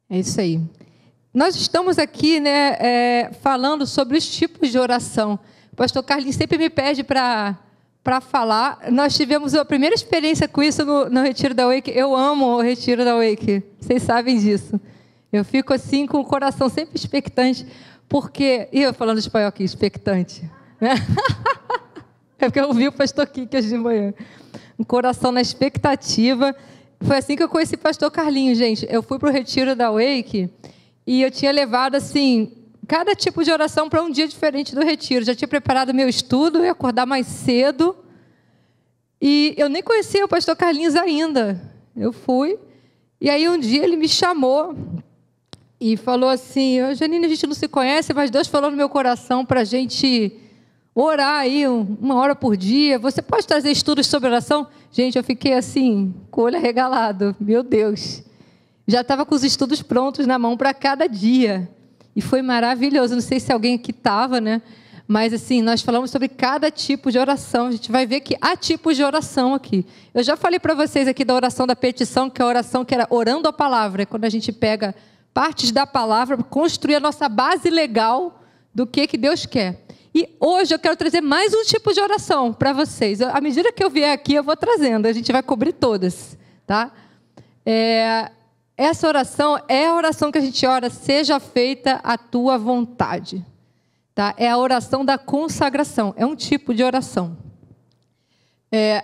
É isso aí. Nós estamos aqui, né, falando sobre os tipos de oração. O pastor Carlinhos sempre me pede para falar. Nós tivemos a primeira experiência com isso no Retiro da Wake. Eu amo o Retiro da Wake, vocês sabem disso. Eu fico assim com o coração sempre expectante, porque... E eu falando espanhol aqui, expectante. Né? É porque eu ouvi o pastor Kiki hoje de manhã. Um coração na expectativa. Foi assim que eu conheci o pastor Carlinhos, gente. Eu fui para o Retiro da Wake e eu tinha levado, assim, cada tipo de oração para um dia diferente do retiro. Já tinha preparado meu estudo, eu ia acordar mais cedo. E eu nem conhecia o pastor Carlinhos ainda. Eu fui. E aí um dia ele me chamou e falou assim: Janine, a gente não se conhece, mas Deus falou no meu coração para a gente orar aí 1 hora por dia. Você pode trazer estudos sobre oração? Gente, eu fiquei assim, com o olho arregalado. Meu Deus. Já estava com os estudos prontos na mão para cada dia. E foi maravilhoso. Não sei se alguém aqui estava, né? Mas, assim, nós falamos sobre cada tipo de oração. A gente vai ver que há tipos de oração aqui. Eu já falei para vocês aqui da oração da petição, que é a oração que era orando a palavra. É quando a gente pega partes da palavra para construir a nossa base legal do que Deus quer. E hoje eu quero trazer mais um tipo de oração para vocês. À medida que eu vier aqui, eu vou trazendo. A gente vai cobrir todas, tá? Essa oração é a oração que a gente ora: seja feita a tua vontade. Tá? É a oração da consagração. É um tipo de oração.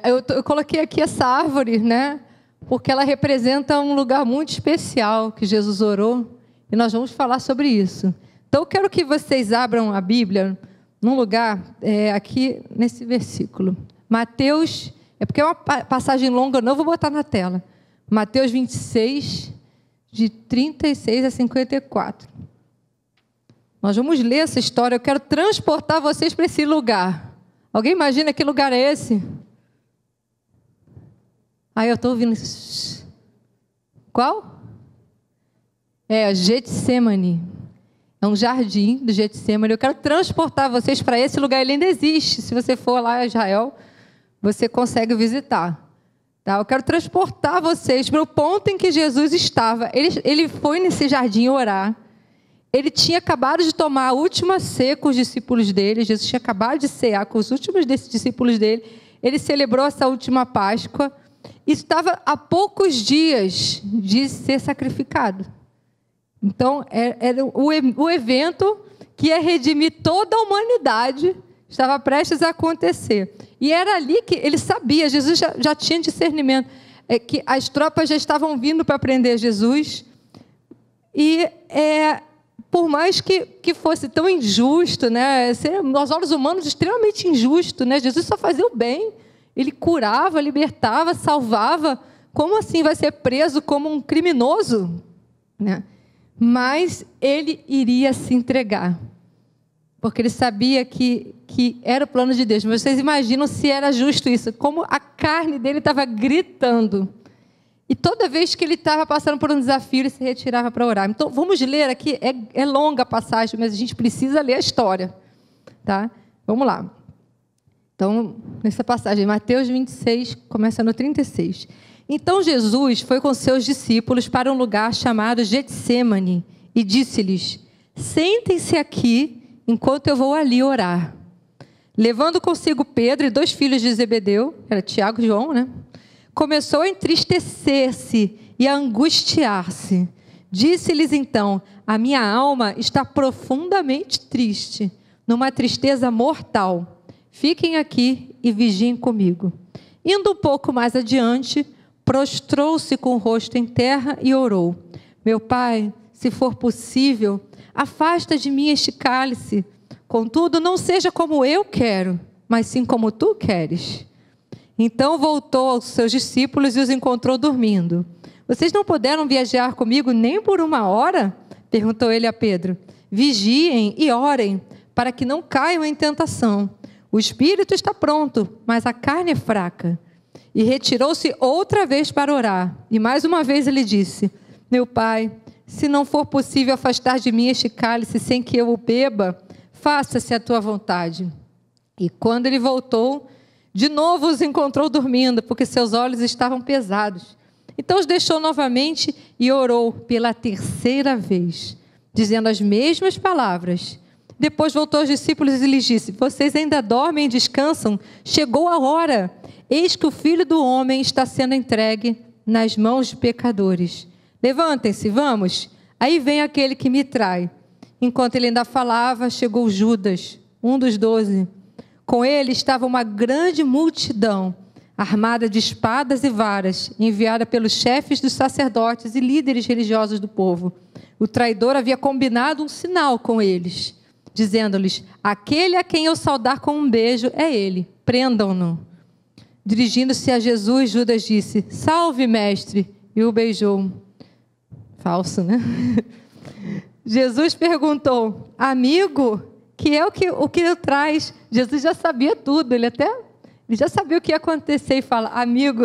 Eu coloquei aqui essa árvore, né? Porque ela representa um lugar muito especial que Jesus orou. E nós vamos falar sobre isso. Então, eu quero que vocês abram a Bíblia num lugar, aqui nesse versículo. Mateus, porque é uma passagem longa, eu não vou botar na tela. Mateus 26, de 36 a 54. Nós vamos ler essa história. Eu quero transportar vocês para esse lugar. Alguém imagina que lugar é esse? Eu estou ouvindo. Qual? Getsemane. É um jardim do Getsemane. Eu quero transportar vocês para esse lugar. Ele ainda existe. Se você for lá a Israel, você consegue visitar. Tá? Eu quero transportar vocês para o ponto em que Jesus estava. Ele foi nesse jardim orar. Ele tinha acabado de tomar a última ceia com os discípulos dele. Jesus tinha acabado de cear com os últimos desses discípulos dele. Ele celebrou essa última Páscoa. E estava a poucos dias de ser sacrificado. Então, era o evento que ia redimir toda a humanidade, estava prestes a acontecer. E era ali que ele sabia, Jesus já tinha discernimento, que as tropas já estavam vindo para prender Jesus. E por mais que fosse tão injusto, né, aos olhos humanos extremamente injusto, né, Jesus só fazia o bem. Ele curava, libertava, salvava. Como assim vai ser preso como um criminoso? Né? Mas ele iria se entregar, porque ele sabia que era o plano de Deus. Mas vocês imaginam se era justo isso, como a carne dele estava gritando. E toda vez que ele estava passando por um desafio, ele se retirava para orar. Então, vamos ler aqui, é longa a passagem, mas a gente precisa ler a história. Tá? Vamos lá. Então, nessa passagem, Mateus 26, começa no 36. Então Jesus foi com seus discípulos para um lugar chamado Getsemane e disse-lhes: sentem-se aqui enquanto eu vou ali orar. Levando consigo Pedro e 2 filhos de Zebedeu, era Tiago e João, né? Começou a entristecer-se e a angustiar-se. Disse-lhes então: a minha alma está profundamente triste, numa tristeza mortal. Fiquem aqui e vigiem comigo. Indo um pouco mais adiante, prostrou-se com o rosto em terra e orou: meu pai, se for possível, afasta de mim este cálice. Contudo, não seja como eu quero, mas sim como tu queres. Então voltou aos seus discípulos e os encontrou dormindo. Vocês não puderam viajar comigo nem por 1 hora? Perguntou ele a Pedro. Vigiem e orem, para que não caiam em tentação. O espírito está pronto, mas a carne é fraca. E retirou-se outra vez para orar. E mais uma vez ele disse: meu pai, se não for possível afastar de mim este cálice sem que eu o beba, faça-se a tua vontade. E quando ele voltou, de novo os encontrou dormindo, porque seus olhos estavam pesados. Então os deixou novamente e orou pela terceira vez, dizendo as mesmas palavras. Depois voltou aos discípulos e lhes disse: vocês ainda dormem e descansam? Chegou a hora. Eis que o Filho do Homem está sendo entregue nas mãos de pecadores. Levantem-se, vamos. Aí vem aquele que me trai. Enquanto ele ainda falava, chegou Judas, um dos 12. Com ele estava uma grande multidão, armada de espadas e varas, enviada pelos chefes dos sacerdotes e líderes religiosos do povo. O traidor havia combinado um sinal com eles, dizendo-lhes: aquele a quem eu saudar com um beijo é ele, prendam-no. Dirigindo-se a Jesus, Judas disse: salve, mestre, e o beijou. Falso, né? Jesus perguntou: amigo, que é o que eu traz? Jesus já sabia tudo, ele já sabia o que ia acontecer e fala: amigo.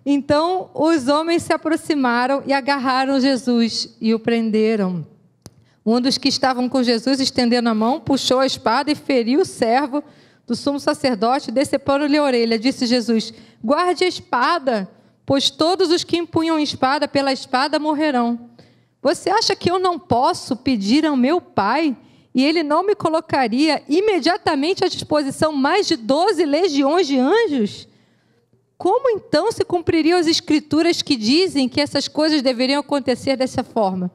Então os homens se aproximaram e agarraram Jesus e o prenderam. Um dos que estavam com Jesus, estendendo a mão, puxou a espada e feriu o servo do sumo sacerdote, decepando-lhe a orelha. Disse Jesus: guarde a espada, pois todos os que empunham espada pela espada morrerão. Você acha que eu não posso pedir ao meu Pai e ele não me colocaria imediatamente à disposição mais de 12 legiões de anjos? Como então se cumpririam as escrituras que dizem que essas coisas deveriam acontecer dessa forma?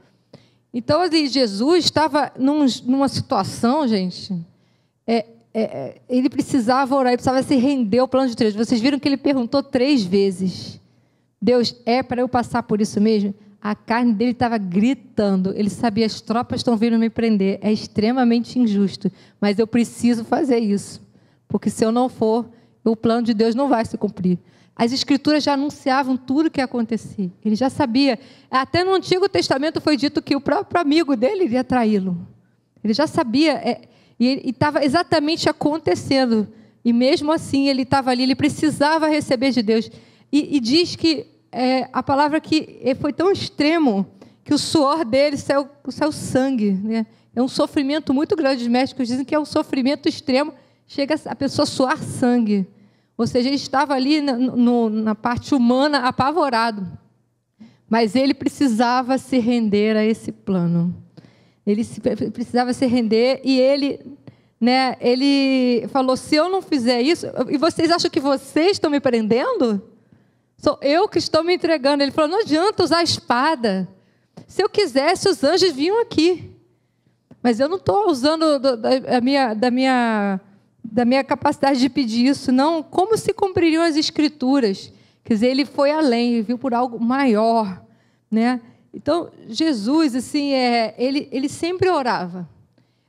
Então, Jesus estava numa situação, gente, ele precisava orar, ele precisava se render ao plano de Deus. Vocês viram que ele perguntou 3 vezes: Deus, é para eu passar por isso mesmo? A carne dele estava gritando, ele sabia: as tropas estão vindo me prender, é extremamente injusto, mas eu preciso fazer isso, porque se eu não for, o plano de Deus não vai se cumprir. As escrituras já anunciavam tudo o que ia acontecer, ele já sabia. Até no Antigo Testamento foi dito que o próprio amigo dele iria traí-lo, ele já sabia, e estava exatamente acontecendo, e mesmo assim ele estava ali, ele precisava receber de Deus, e diz que a palavra que foi tão extremo que o suor dele saiu sangue, né? É um sofrimento muito grande. Os médicos dizem que é um sofrimento extremo, chega a pessoa a suar sangue. Ou seja, ele estava ali na parte humana apavorado, mas ele precisava se render a esse plano. Ele precisava se render e ele falou: se eu não fizer isso, e vocês acham que vocês estão me prendendo? Sou eu que estou me entregando. Ele falou: não adianta usar a espada. Se eu quisesse, os anjos vinham aqui. Mas eu não estou usando da minha capacidade de pedir isso, não. Como se cumpririam as escrituras? Quer dizer, ele foi além, ele viu por algo maior, né? Então, Jesus, assim, ele sempre orava.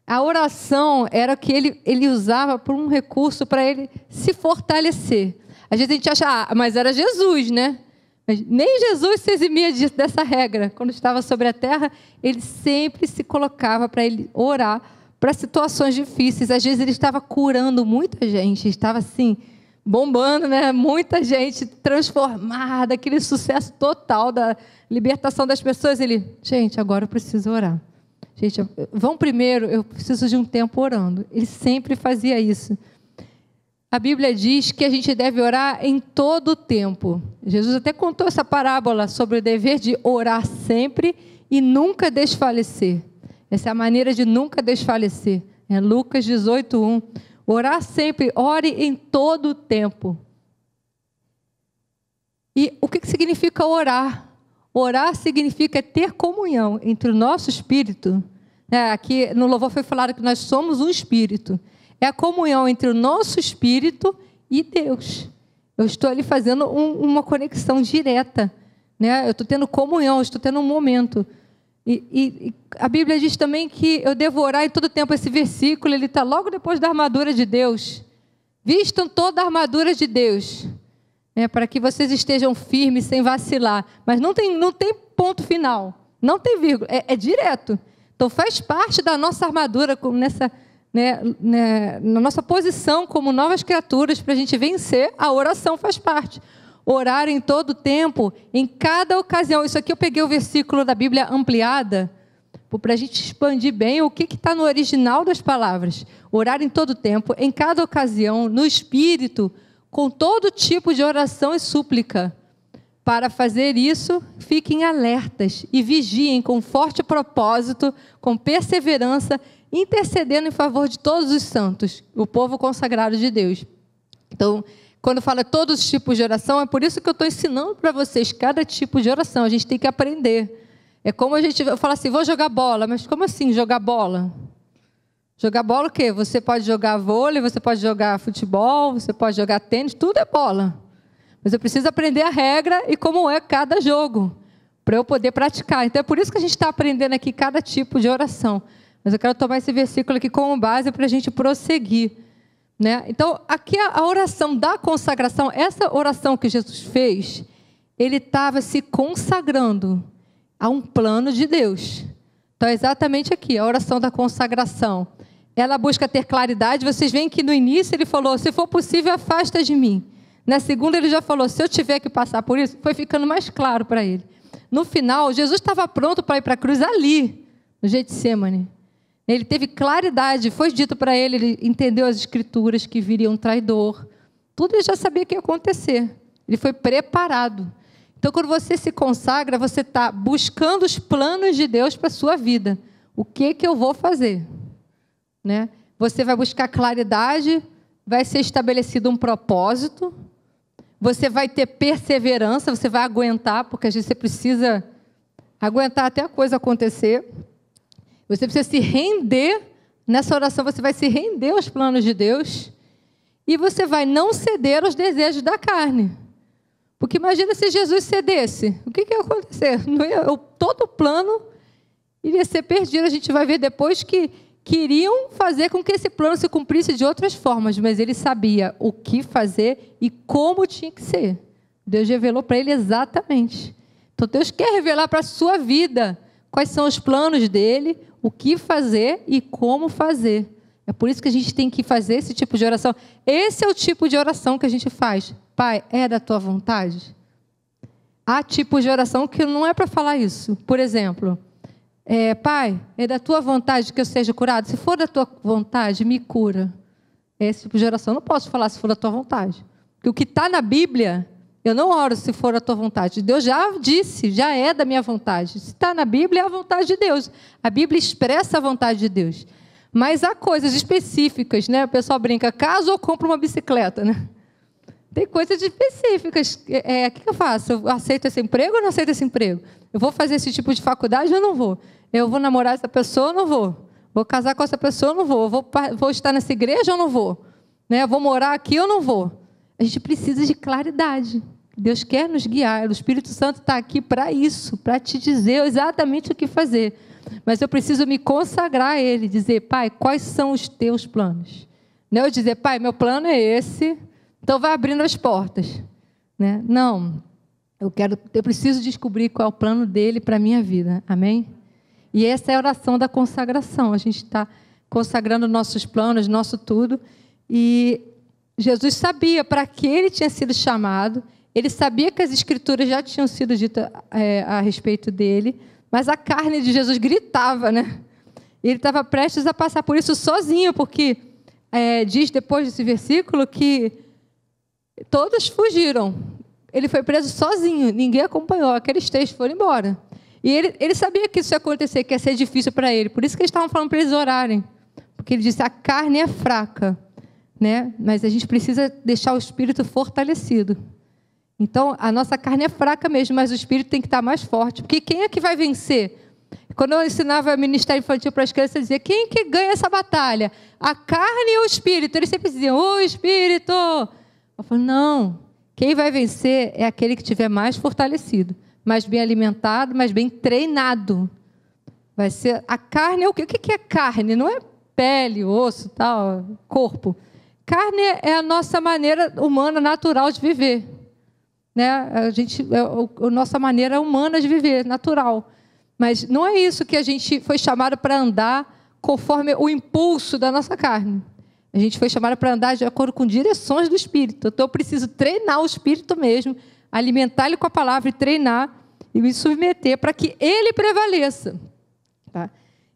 A oração era o que ele usava por um recurso para ele se fortalecer. Às vezes a gente acha: mas era Jesus, né? Mas nem Jesus se eximia dessa regra. Quando estava sobre a terra, ele sempre se colocava para ele orar para situações difíceis. Às vezes ele estava curando muita gente, estava assim, bombando, né? Muita gente transformada, aquele sucesso total da libertação das pessoas. Gente, agora eu preciso orar. Gente, vão primeiro, eu preciso de um tempo orando. Ele sempre fazia isso. A Bíblia diz que a gente deve orar em todo o tempo. Jesus até contou essa parábola sobre o dever de orar sempre e nunca desfalecer. Essa é a maneira de nunca desfalecer. É Lucas 18:1. Orar sempre, ore em todo o tempo. E o que significa orar? Orar significa ter comunhão entre o nosso espírito. Aqui no louvor foi falado que nós somos um espírito. É a comunhão entre o nosso espírito e Deus. Eu estou ali fazendo uma conexão direta, né? Eu estou tendo comunhão, eu estou tendo um momento. E a Bíblia diz também que eu devo orar em todo tempo. Esse versículo, ele está logo depois da armadura de Deus. Vistam toda a armadura de Deus, para que vocês estejam firmes, sem vacilar. Mas não tem ponto final, não tem vírgula, é direto. Então faz parte da nossa armadura, na nossa posição como novas criaturas, para a gente vencer. A oração faz parte. Orar em todo tempo, em cada ocasião. Isso aqui eu peguei o versículo da Bíblia ampliada, para a gente expandir bem o que está no original das palavras. Orar em todo tempo, em cada ocasião, no Espírito, com todo tipo de oração e súplica. Para fazer isso, fiquem alertas e vigiem com forte propósito, com perseverança, intercedendo em favor de todos os santos, o povo consagrado de Deus. Então, quando fala todos os tipos de oração, é por isso que eu estou ensinando para vocês cada tipo de oração. A gente tem que aprender. É como eu falo assim, vou jogar bola, mas como assim jogar bola? Jogar bola o quê? Você pode jogar vôlei, você pode jogar futebol, você pode jogar tênis, tudo é bola. Mas eu preciso aprender a regra e como é cada jogo, para eu poder praticar. Então é por isso que a gente está aprendendo aqui cada tipo de oração. Mas eu quero tomar esse versículo aqui como base para a gente prosseguir. Né? Então, aqui a oração da consagração, essa oração que Jesus fez, ele estava se consagrando a um plano de Deus. Então, é exatamente aqui, a oração da consagração. Ela busca ter claridade. Vocês veem que no início ele falou, se for possível, afasta de mim. Na segunda ele já falou, se eu tiver que passar por isso, foi ficando mais claro para ele. No final, Jesus estava pronto para ir para a cruz ali, no Getsêmani. Ele teve claridade, foi dito para ele, ele entendeu as escrituras, que viria um traidor. Tudo ele já sabia que ia acontecer. Ele foi preparado. Então, quando você se consagra, você está buscando os planos de Deus para a sua vida. O que eu vou fazer? Né? Você vai buscar claridade, vai ser estabelecido um propósito, você vai ter perseverança, você vai aguentar, porque às vezes você precisa aguentar até a coisa acontecer. Você precisa se render, nessa oração você vai se render aos planos de Deus e você vai não ceder aos desejos da carne. Porque imagina se Jesus cedesse, o que ia acontecer? Todo o plano iria ser perdido. A gente vai ver depois que queriam fazer com que esse plano se cumprisse de outras formas, mas ele sabia o que fazer e como tinha que ser. Deus revelou para ele exatamente. Então Deus quer revelar para a sua vida quais são os planos dele, o que fazer e como fazer. É por isso que a gente tem que fazer esse tipo de oração. Esse é o tipo de oração que a gente faz. Pai, é da tua vontade? Há tipos de oração que não é para falar isso. Por exemplo, Pai, é da tua vontade que eu seja curado? Se for da tua vontade, me cura. Esse tipo de oração eu não posso falar se for da tua vontade. Porque o que está na Bíblia, eu não oro se for da tua vontade. Deus já disse, já é da minha vontade. Se está na Bíblia, é a vontade de Deus. A Bíblia expressa a vontade de Deus. Mas há coisas específicas, né? O pessoal brinca, caso eu compro uma bicicleta, né? Tem coisas específicas. O que eu faço? Eu aceito esse emprego ou não aceito esse emprego? Eu vou fazer esse tipo de faculdade ou não vou? Eu vou namorar essa pessoa ou não vou? Vou casar com essa pessoa ou não vou? Vou estar nessa igreja ou não vou? Né? Vou morar aqui ou não vou? A gente precisa de claridade. Deus quer nos guiar. O Espírito Santo está aqui para isso, para te dizer exatamente o que fazer. Mas eu preciso me consagrar a Ele, dizer, Pai, quais são os teus planos? Não eu dizer, Pai, meu plano é esse, então vai abrindo as portas. Né? Não, eu preciso descobrir qual é o plano dele para a minha vida. Amém? E essa é a oração da consagração. A gente está consagrando nossos planos, nosso tudo. E Jesus sabia para que ele tinha sido chamado, ele sabia que as escrituras já tinham sido ditas a respeito dele, mas a carne de Jesus gritava, né? Ele estava prestes a passar por isso sozinho, porque diz depois desse versículo que todos fugiram. Ele foi preso sozinho, ninguém acompanhou, aqueles 3 foram embora. E ele sabia que isso ia acontecer, que ia ser difícil para ele, por isso que eles estavam falando para eles orarem, porque ele disse, a carne é fraca, né? Mas a gente precisa deixar o espírito fortalecido. Então, a nossa carne é fraca mesmo, mas o espírito tem que estar mais forte. Porque quem é que vai vencer? Quando eu ensinava ministério infantil para as crianças, eu dizia, quem que ganha essa batalha? A carne ou o espírito? Eles sempre diziam, o espírito. Eu falo, não. Quem vai vencer é aquele que estiver mais fortalecido, mais bem alimentado, mais bem treinado. Vai ser a carne. O que é carne? Não é pele, osso, tal, corpo. Carne é a nossa maneira humana, natural de viver. Né? A nossa maneira humana de viver, natural. Mas não é isso que a gente foi chamado para andar conforme o impulso da nossa carne. A gente foi chamado para andar de acordo com direções do Espírito. Então, eu preciso treinar o Espírito mesmo, alimentar ele com a palavra e treinar e me submeter para que ele prevaleça. Tá?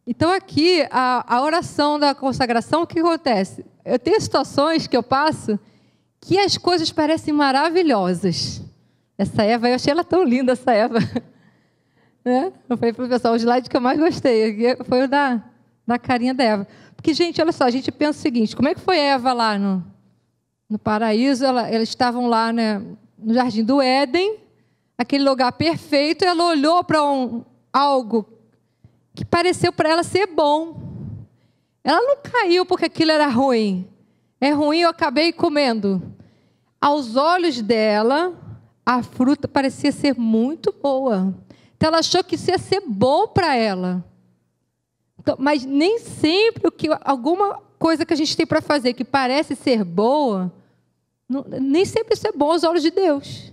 Então, aqui, a oração da consagração, o que acontece? Eu tenho situações que eu passo que as coisas parecem maravilhosas. Essa Eva, eu achei ela tão linda, essa Eva. Né? Eu falei para o pessoal, o slide que eu mais gostei foi o da carinha da Eva. Porque, gente, olha só, a gente pensa o seguinte, como é que foi Eva lá no paraíso? Elas estavam lá, né, no Jardim do Éden, aquele lugar perfeito, e ela olhou para algo que pareceu para ela ser bom. Ela não caiu porque aquilo era ruim. É ruim, eu acabei comendo. Aos olhos dela, a fruta parecia ser muito boa. Então, ela achou que isso ia ser bom para ela. Então, mas nem sempre alguma coisa que a gente tem para fazer que parece ser boa, nem sempre isso é bom aos olhos de Deus.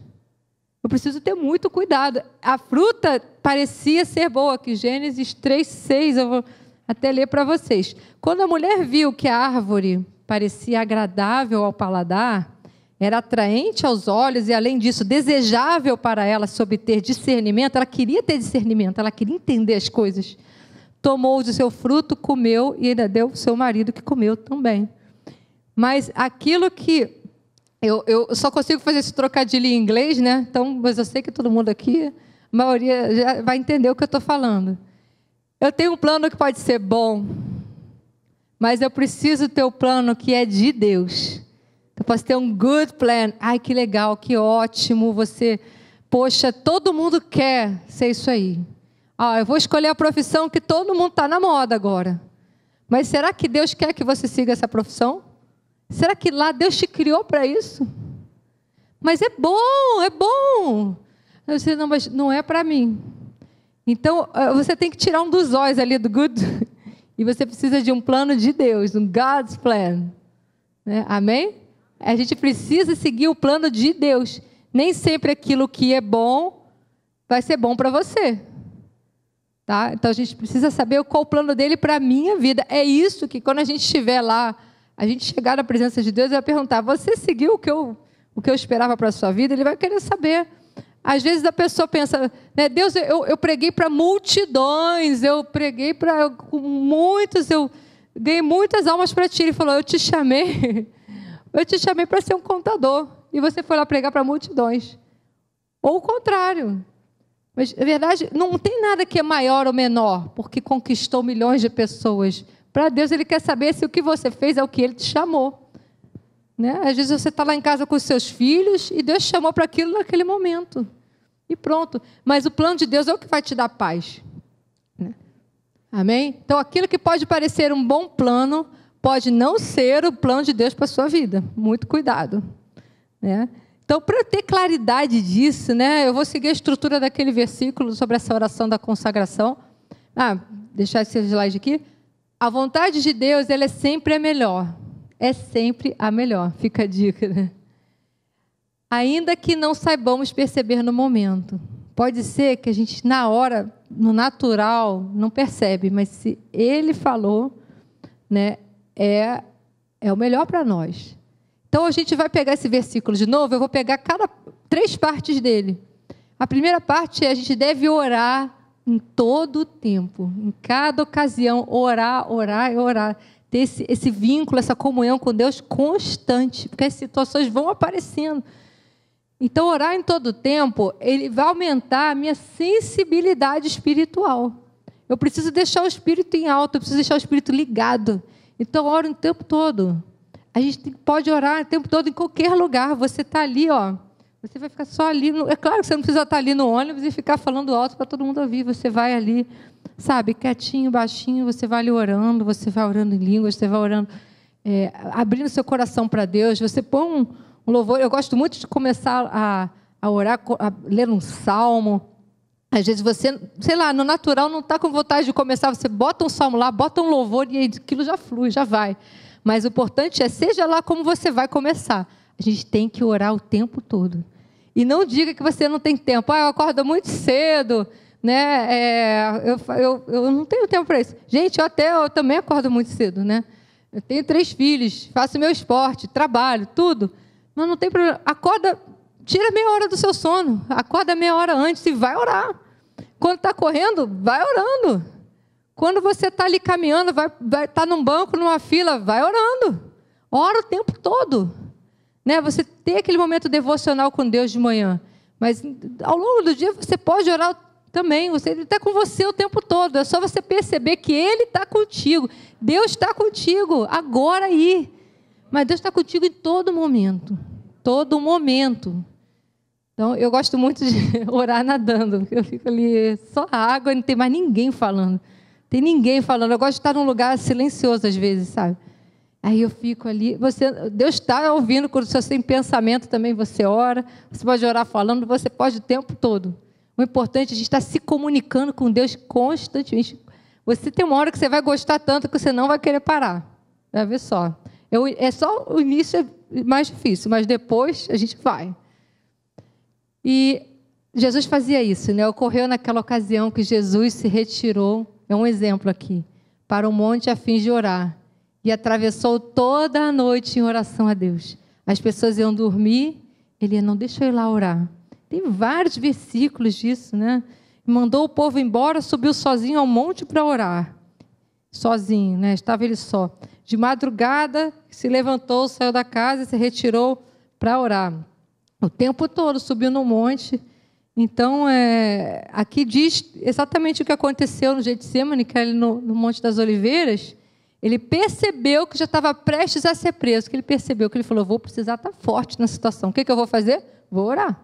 Eu preciso ter muito cuidado. A fruta parecia ser boa, que Gênesis 3:6, eu vou até ler para vocês. Quando a mulher viu que a árvore parecia agradável ao paladar, era atraente aos olhos e, além disso, desejável para ela se obter discernimento, ela queria ter discernimento, ela queria entender as coisas. Tomou do seu fruto, comeu e ainda deu ao seu marido que comeu também. Mas aquilo que... Eu só consigo fazer esse trocadilho em inglês, né? Então, mas eu sei que todo mundo aqui, a maioria já vai entender o que eu estou falando. Eu tenho um plano que pode ser bom, mas eu preciso ter o plano que é de Deus. Eu posso ter um good plan. Ai, que legal, que ótimo. Poxa, todo mundo quer ser isso aí. Eu vou escolher a profissão que todo mundo está na moda agora. Mas será que Deus quer que você siga essa profissão? Será que lá Deus te criou para isso? Mas é bom, é bom. Eu disse, não, mas não é para mim. Então, você tem que tirar um dos olhos ali do good. E você precisa de um plano de Deus, um God's plan. Né? Amém? A gente precisa seguir o plano de Deus. Nem sempre aquilo que é bom vai ser bom para você. Tá? Então, a gente precisa saber qual o plano dele para a minha vida. É isso que, quando a gente estiver lá, a gente chegar na presença de Deus, ele vai perguntar, você seguiu o que eu esperava para a sua vida? Ele vai querer saber. Às vezes a pessoa pensa, né, Deus, eu preguei para multidões, eu preguei para muitos, eu ganhei muitas almas para ti. Ele falou, eu te chamei para ser um contador, e você foi lá pregar para multidões. Ou o contrário. Mas, na verdade, não tem nada que é maior ou menor, porque conquistou milhões de pessoas. Para Deus, Ele quer saber se o que você fez é o que Ele te chamou. Né? Às vezes você está lá em casa com os seus filhos e Deus te chamou para aquilo naquele momento. E pronto. Mas o plano de Deus é o que vai te dar paz. Né? Amém? Então, aquilo que pode parecer um bom plano, pode não ser o plano de Deus para a sua vida. Muito cuidado. Né? Então, para ter claridade disso, né, eu vou seguir a estrutura daquele versículo sobre essa oração da consagração. Deixar esse slide aqui. A vontade de Deus, ela é sempre a melhor. É sempre a melhor. Fica a dica, né? Ainda que não saibamos perceber no momento. Pode ser que a gente, na hora, no natural, não percebe, mas se Ele falou, né, é o melhor para nós. Então, a gente vai pegar esse versículo de novo, eu vou pegar 3 partes dele. A primeira parte é a gente deve orar em todo o tempo, em cada ocasião, orar, orar e orar. Ter esse vínculo, essa comunhão com Deus constante, porque as situações vão aparecendo. Então, orar em todo o tempo, ele vai aumentar a minha sensibilidade espiritual. Eu preciso deixar o espírito em alta, eu preciso deixar o espírito ligado. Então, oro o tempo todo. A gente pode orar o tempo todo em qualquer lugar. Você está ali, você vai ficar só ali. É claro que você não precisa estar ali no ônibus e ficar falando alto para todo mundo ouvir. Você vai ali, sabe, quietinho, baixinho, você vai ali orando, você vai orando em línguas, você vai orando, abrindo seu coração para Deus. Você põe um louvor. Eu gosto muito de começar a orar, a ler um salmo. Às vezes você, sei lá, no natural não está com vontade de começar, você bota um salmo lá, bota um louvor e aí aquilo já flui, já vai. Mas o importante é, seja lá como você vai começar, a gente tem que orar o tempo todo. E não diga que você não tem tempo. Eu acordo muito cedo, né? Eu não tenho tempo para isso. Gente, eu também acordo muito cedo, né? Eu tenho 3 filhos, faço meu esporte, trabalho, tudo. Mas não tem problema. Acorda, tira meia hora do seu sono. Acorda meia hora antes e vai orar. Quando está correndo, vai orando. Quando você está ali caminhando, vai estar num banco, numa fila, vai orando. Ora o tempo todo. Né? Você tem aquele momento devocional com Deus de manhã. Mas ao longo do dia você pode orar também. Ele está com você o tempo todo. É só você perceber que Ele está contigo. Deus está contigo agora aí. Mas Deus está contigo em todo momento. Todo momento. Então, eu gosto muito de orar nadando. Eu fico ali, só a água, não tem mais ninguém falando. Tem ninguém falando. Eu gosto de estar num lugar silencioso às vezes, sabe? Aí eu fico ali. Deus está ouvindo quando você tem pensamento também, você ora. Você pode orar falando, você pode o tempo todo. O importante é a gente estar se comunicando com Deus constantemente. Você tem uma hora que você vai gostar tanto que você não vai querer parar. Vai ver só. É só o início é mais difícil, mas depois a gente vai. E Jesus fazia isso, né? Ocorreu naquela ocasião que Jesus se retirou, é um exemplo aqui, para o monte a fim de orar. E atravessou toda a noite em oração a Deus. As pessoas iam dormir, ele ia, não, deixa eu ir lá orar. Tem vários versículos disso, né? Mandou o povo embora, subiu sozinho ao monte para orar. Sozinho, né? Estava ele só. De madrugada, se levantou, saiu da casa e se retirou para orar. O tempo todo subiu no monte. Então, aqui diz exatamente o que aconteceu no Getsemane, que é no Monte das Oliveiras. Ele percebeu que já estava prestes a ser preso, que ele percebeu que ele falou, vou precisar estar forte na situação. O que eu vou fazer? Vou orar.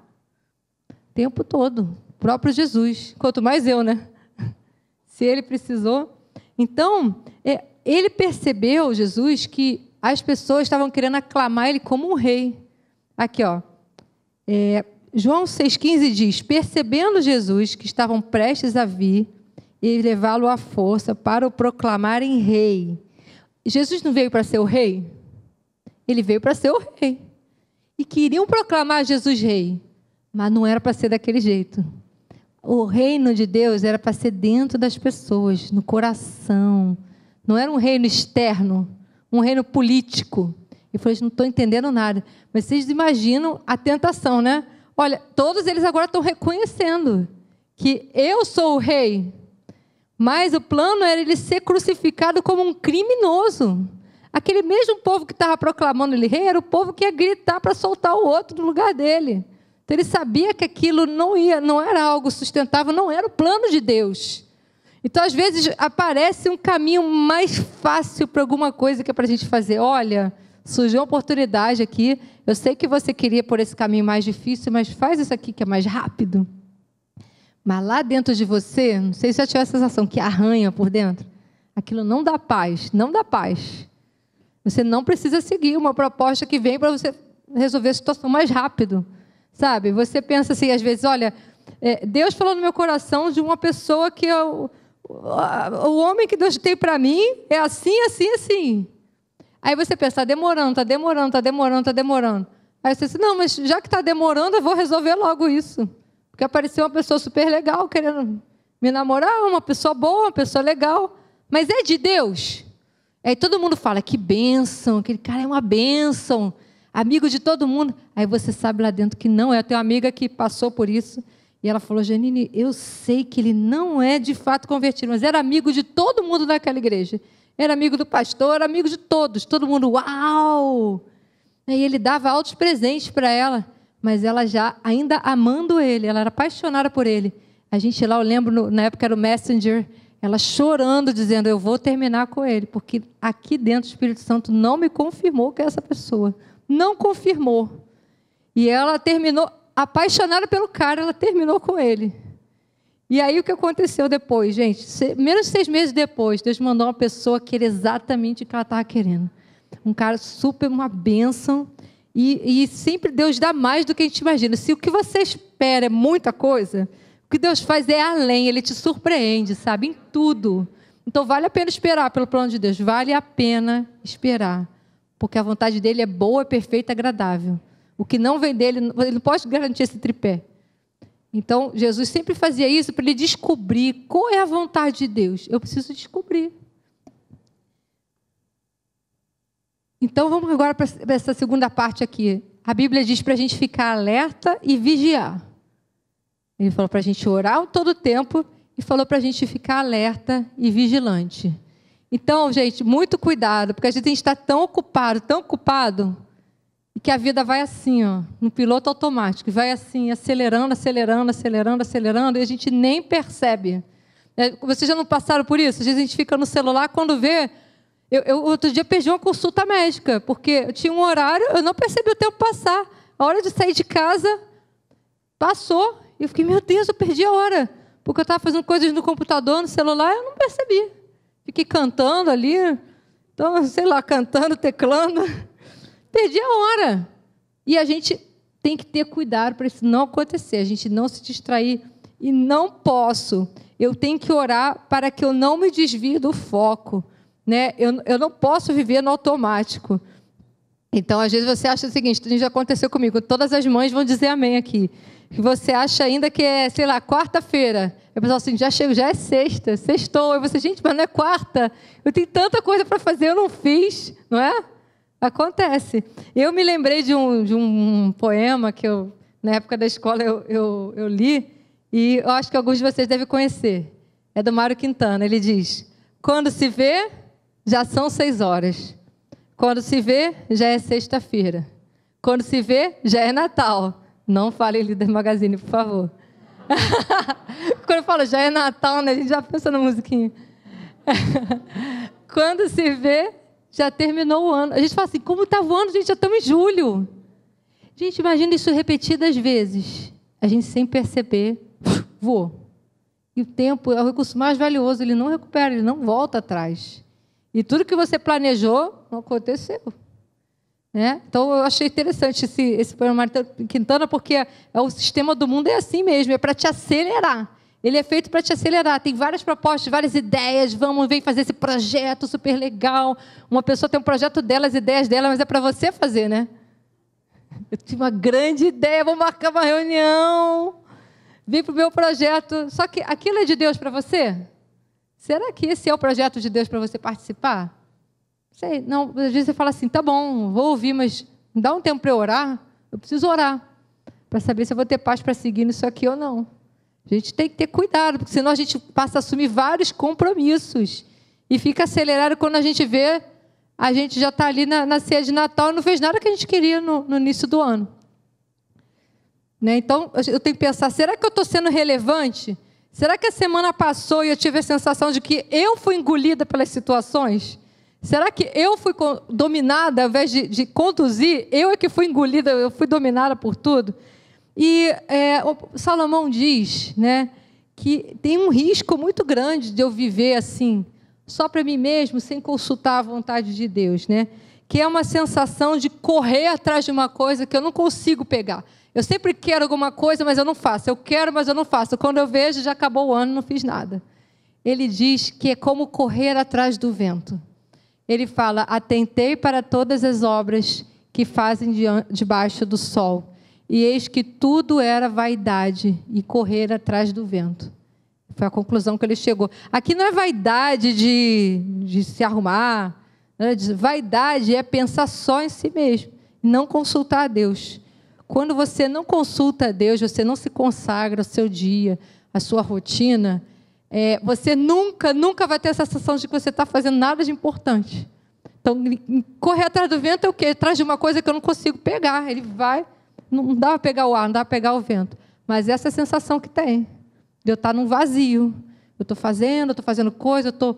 O tempo todo. O próprio Jesus. Quanto mais eu, né? Se ele precisou. Então, ele percebeu, Jesus, que as pessoas estavam querendo aclamar ele como um rei. Aqui, ó. João 6,15 diz, percebendo Jesus que estavam prestes a vir e levá-lo à força para o proclamarem rei. Jesus não veio para ser o rei? Ele veio para ser o rei. E queriam proclamar Jesus rei, mas não era para ser daquele jeito. O reino de Deus era para ser dentro das pessoas, no coração. Não era um reino externo, um reino político. Ele falou, não estou entendendo nada. Mas vocês imaginam a tentação, né? Olha, todos eles agora estão reconhecendo que eu sou o rei. Mas o plano era ele ser crucificado como um criminoso. Aquele mesmo povo que estava proclamando ele rei, era o povo que ia gritar para soltar o outro no lugar dele. Então ele sabia que aquilo não era algo sustentável, não era o plano de Deus. Então, às vezes, aparece um caminho mais fácil para alguma coisa que é para a gente fazer. Olha, surgiu uma oportunidade aqui, eu sei que você queria por esse caminho mais difícil, mas faz isso aqui que é mais rápido. Mas lá dentro de você, não sei se já tiver a sensação que arranha por dentro, aquilo não dá paz, não dá paz. Você não precisa seguir uma proposta que vem para você resolver a situação mais rápido, sabe? Você pensa assim, às vezes, olha, Deus falou no meu coração de uma pessoa que o homem que Deus tem para mim é assim, assim, assim. Aí você pensa, está demorando, está demorando, está demorando, está demorando. Aí você diz, não, mas já que está demorando, eu vou resolver logo isso. Porque apareceu uma pessoa super legal querendo me namorar, uma pessoa boa, uma pessoa legal. Mas é de Deus. Aí todo mundo fala, que bênção, aquele cara é uma bênção, amigo de todo mundo. Aí você sabe lá dentro que não é. Eu tenho uma amiga que passou por isso. E ela falou, Janine, eu sei que ele não é de fato convertido, mas era amigo de todo mundo naquela igreja. Era amigo do pastor, era amigo de todos. Todo mundo, uau! Aí ele dava altos presentes para ela. Mas ela já, ainda amando ele, ela era apaixonada por ele. A gente lá, eu lembro, na época era o Messenger, ela chorando, dizendo, eu vou terminar com ele, porque aqui dentro o Espírito Santo não me confirmou que é essa pessoa. Não confirmou. E ela terminou, apaixonada pelo cara, ela terminou com ele. E aí o que aconteceu depois, gente? Menos de 6 meses depois, Deus mandou uma pessoa que era exatamente o que ela estava querendo. Um cara super, uma bênção. E sempre Deus dá mais do que a gente imagina. Se o que você espera é muita coisa, o que Deus faz é além, Ele te surpreende, sabe, em tudo. Então vale a pena esperar pelo plano de Deus, vale a pena esperar, porque a vontade dEle é boa, perfeita, agradável. O que não vem dEle, Ele não pode garantir esse tripé. Então Jesus sempre fazia isso para Ele descobrir qual é a vontade de Deus. Eu preciso descobrir. Então, vamos agora para essa segunda parte aqui. A Bíblia diz para a gente ficar alerta e vigiar. Ele falou para a gente orar todo o tempo e falou para a gente ficar alerta e vigilante. Então, gente, muito cuidado, porque a gente está tão ocupado, e que a vida vai assim, ó, no piloto automático, vai assim, acelerando, acelerando, acelerando, acelerando, e a gente nem percebe. Vocês já não passaram por isso? Às vezes a gente fica no celular, quando vê... Eu outro dia perdi uma consulta médica, porque eu tinha um horário, eu não percebi o tempo passar. A hora de sair de casa, passou, e eu fiquei, meu Deus, eu perdi a hora, porque eu estava fazendo coisas no computador, no celular, eu não percebi. Fiquei cantando ali, então, sei lá, cantando, teclando, perdi a hora. E a gente tem que ter cuidado para isso não acontecer, a gente não se distrair. E não posso, eu tenho que orar para que eu não me desvie do foco. Né? Eu não posso viver no automático. Então, às vezes, você acha o seguinte, isso já aconteceu comigo, todas as mães vão dizer amém aqui, que você acha ainda que é, sei lá, quarta-feira. O pessoal assim, já chego, já é sexta, sextou. E você, gente, mas não é quarta, eu tenho tanta coisa para fazer, eu não fiz, não é? Acontece. Eu me lembrei de um poema que eu, na época da escola, eu li, e eu acho que alguns de vocês devem conhecer. É do Mário Quintana, ele diz, quando se vê... já são 6 horas. Quando se vê, já é sexta-feira. Quando se vê, já é Natal. Não fale Líder Magazine, por favor. Quando eu falo já é Natal, né, a gente já pensa na musiquinha. Quando se vê, já terminou o ano. A gente fala assim, como está voando, gente, já estamos em julho. Gente, imagina isso repetidas vezes. A gente, sem perceber, voou. E o tempo é o recurso mais valioso, ele não recupera, ele não volta atrás. E tudo que você planejou, não aconteceu. Né? Então, eu achei interessante esse poema de Quintana, porque o sistema do mundo é assim mesmo, é para te acelerar. Ele é feito para te acelerar. Tem várias propostas, várias ideias. Vem fazer esse projeto super legal. Uma pessoa tem um projeto dela, as ideias dela, mas é para você fazer, né? Eu tive uma grande ideia, vou marcar uma reunião. Vim para o meu projeto. Só que aquilo é de Deus para você? Será que esse é o projeto de Deus para você participar? Sei, não, às vezes você fala assim, tá bom, vou ouvir, mas me dá um tempo para eu orar. Eu preciso orar para saber se eu vou ter paz para seguir nisso aqui ou não. A gente tem que ter cuidado, porque senão a gente passa a assumir vários compromissos e fica acelerado quando a gente vê, a gente já está ali na ceia de Natal e não fez nada que a gente queria no início do ano. Né? Então, eu tenho que pensar, será que eu estou sendo relevante? Será que a semana passou e eu tive a sensação de que eu fui engolida pelas situações? Será que eu fui dominada, ao invés de conduzir, eu é que fui engolida, eu fui dominada por tudo? E o Salomão diz, né, que tem um risco muito grande de eu viver assim, só para mim mesmo, sem consultar a vontade de Deus, né? Que é uma sensação de correr atrás de uma coisa que eu não consigo pegar. Eu sempre quero alguma coisa, mas eu não faço. Eu quero, mas eu não faço. Quando eu vejo, já acabou o ano, não fiz nada. Ele diz que é como correr atrás do vento. Ele fala, atentei para todas as obras que fazem debaixo do sol. E eis que tudo era vaidade e correr atrás do vento. Foi a conclusão que ele chegou. Aqui não é vaidade de se arrumar. Né? Vaidade é pensar só em si mesmo. Não consultar a Deus. Quando você não consulta a Deus, você não se consagra ao seu dia, à sua rotina, você nunca vai ter a sensação de que você está fazendo nada de importante. Então, correr atrás do vento é o quê? Atrás de uma coisa que eu não consigo pegar. Ele vai, não dá para pegar o ar, não dá para pegar o vento. Mas essa é a sensação que tem, de eu estar num vazio. Eu estou fazendo coisa, eu estou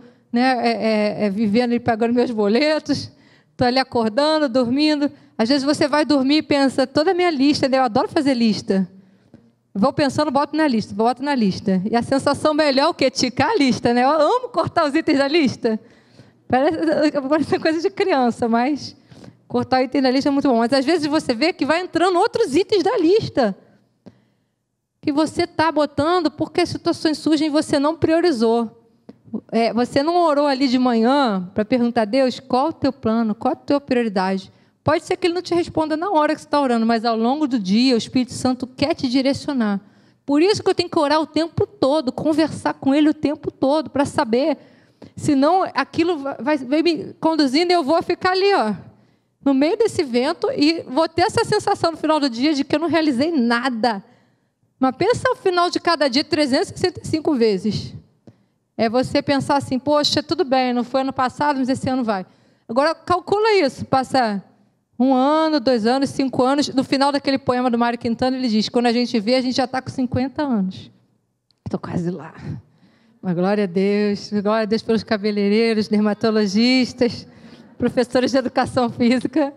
vivendo e pagando meus boletos, estou ali acordando, dormindo. Às vezes você vai dormir e pensa, toda a minha lista, né? Eu adoro fazer lista. Vou pensando, boto na lista. E a sensação melhor é o quê? Ticar a lista, né? Eu amo cortar os itens da lista. Parece coisa de criança, mas cortar o item da lista é muito bom. Mas às vezes você vê que vai entrando outros itens da lista que você está botando porque as situações surgem e você não priorizou. Você não orou ali de manhã para perguntar a Deus qual é o teu plano, qual é a tua prioridade. Pode ser que Ele não te responda na hora que você está orando, mas ao longo do dia o Espírito Santo quer te direcionar. Por isso que eu tenho que orar o tempo todo, conversar com Ele o tempo todo, para saber. Senão aquilo vai me conduzindo e eu vou ficar ali, ó, no meio desse vento e vou ter essa sensação no final do dia de que eu não realizei nada. Mas pensa ao final de cada dia 365 vezes. É você pensar assim, poxa, tudo bem, não foi ano passado, mas esse ano vai. Agora calcula isso, passa 1 ano, 2 anos, 5 anos. No final daquele poema do Mário Quintana, ele diz, quando a gente vê, a gente já está com 50 anos. Estou quase lá. Mas glória a Deus pelos cabeleireiros, dermatologistas, professores de educação física.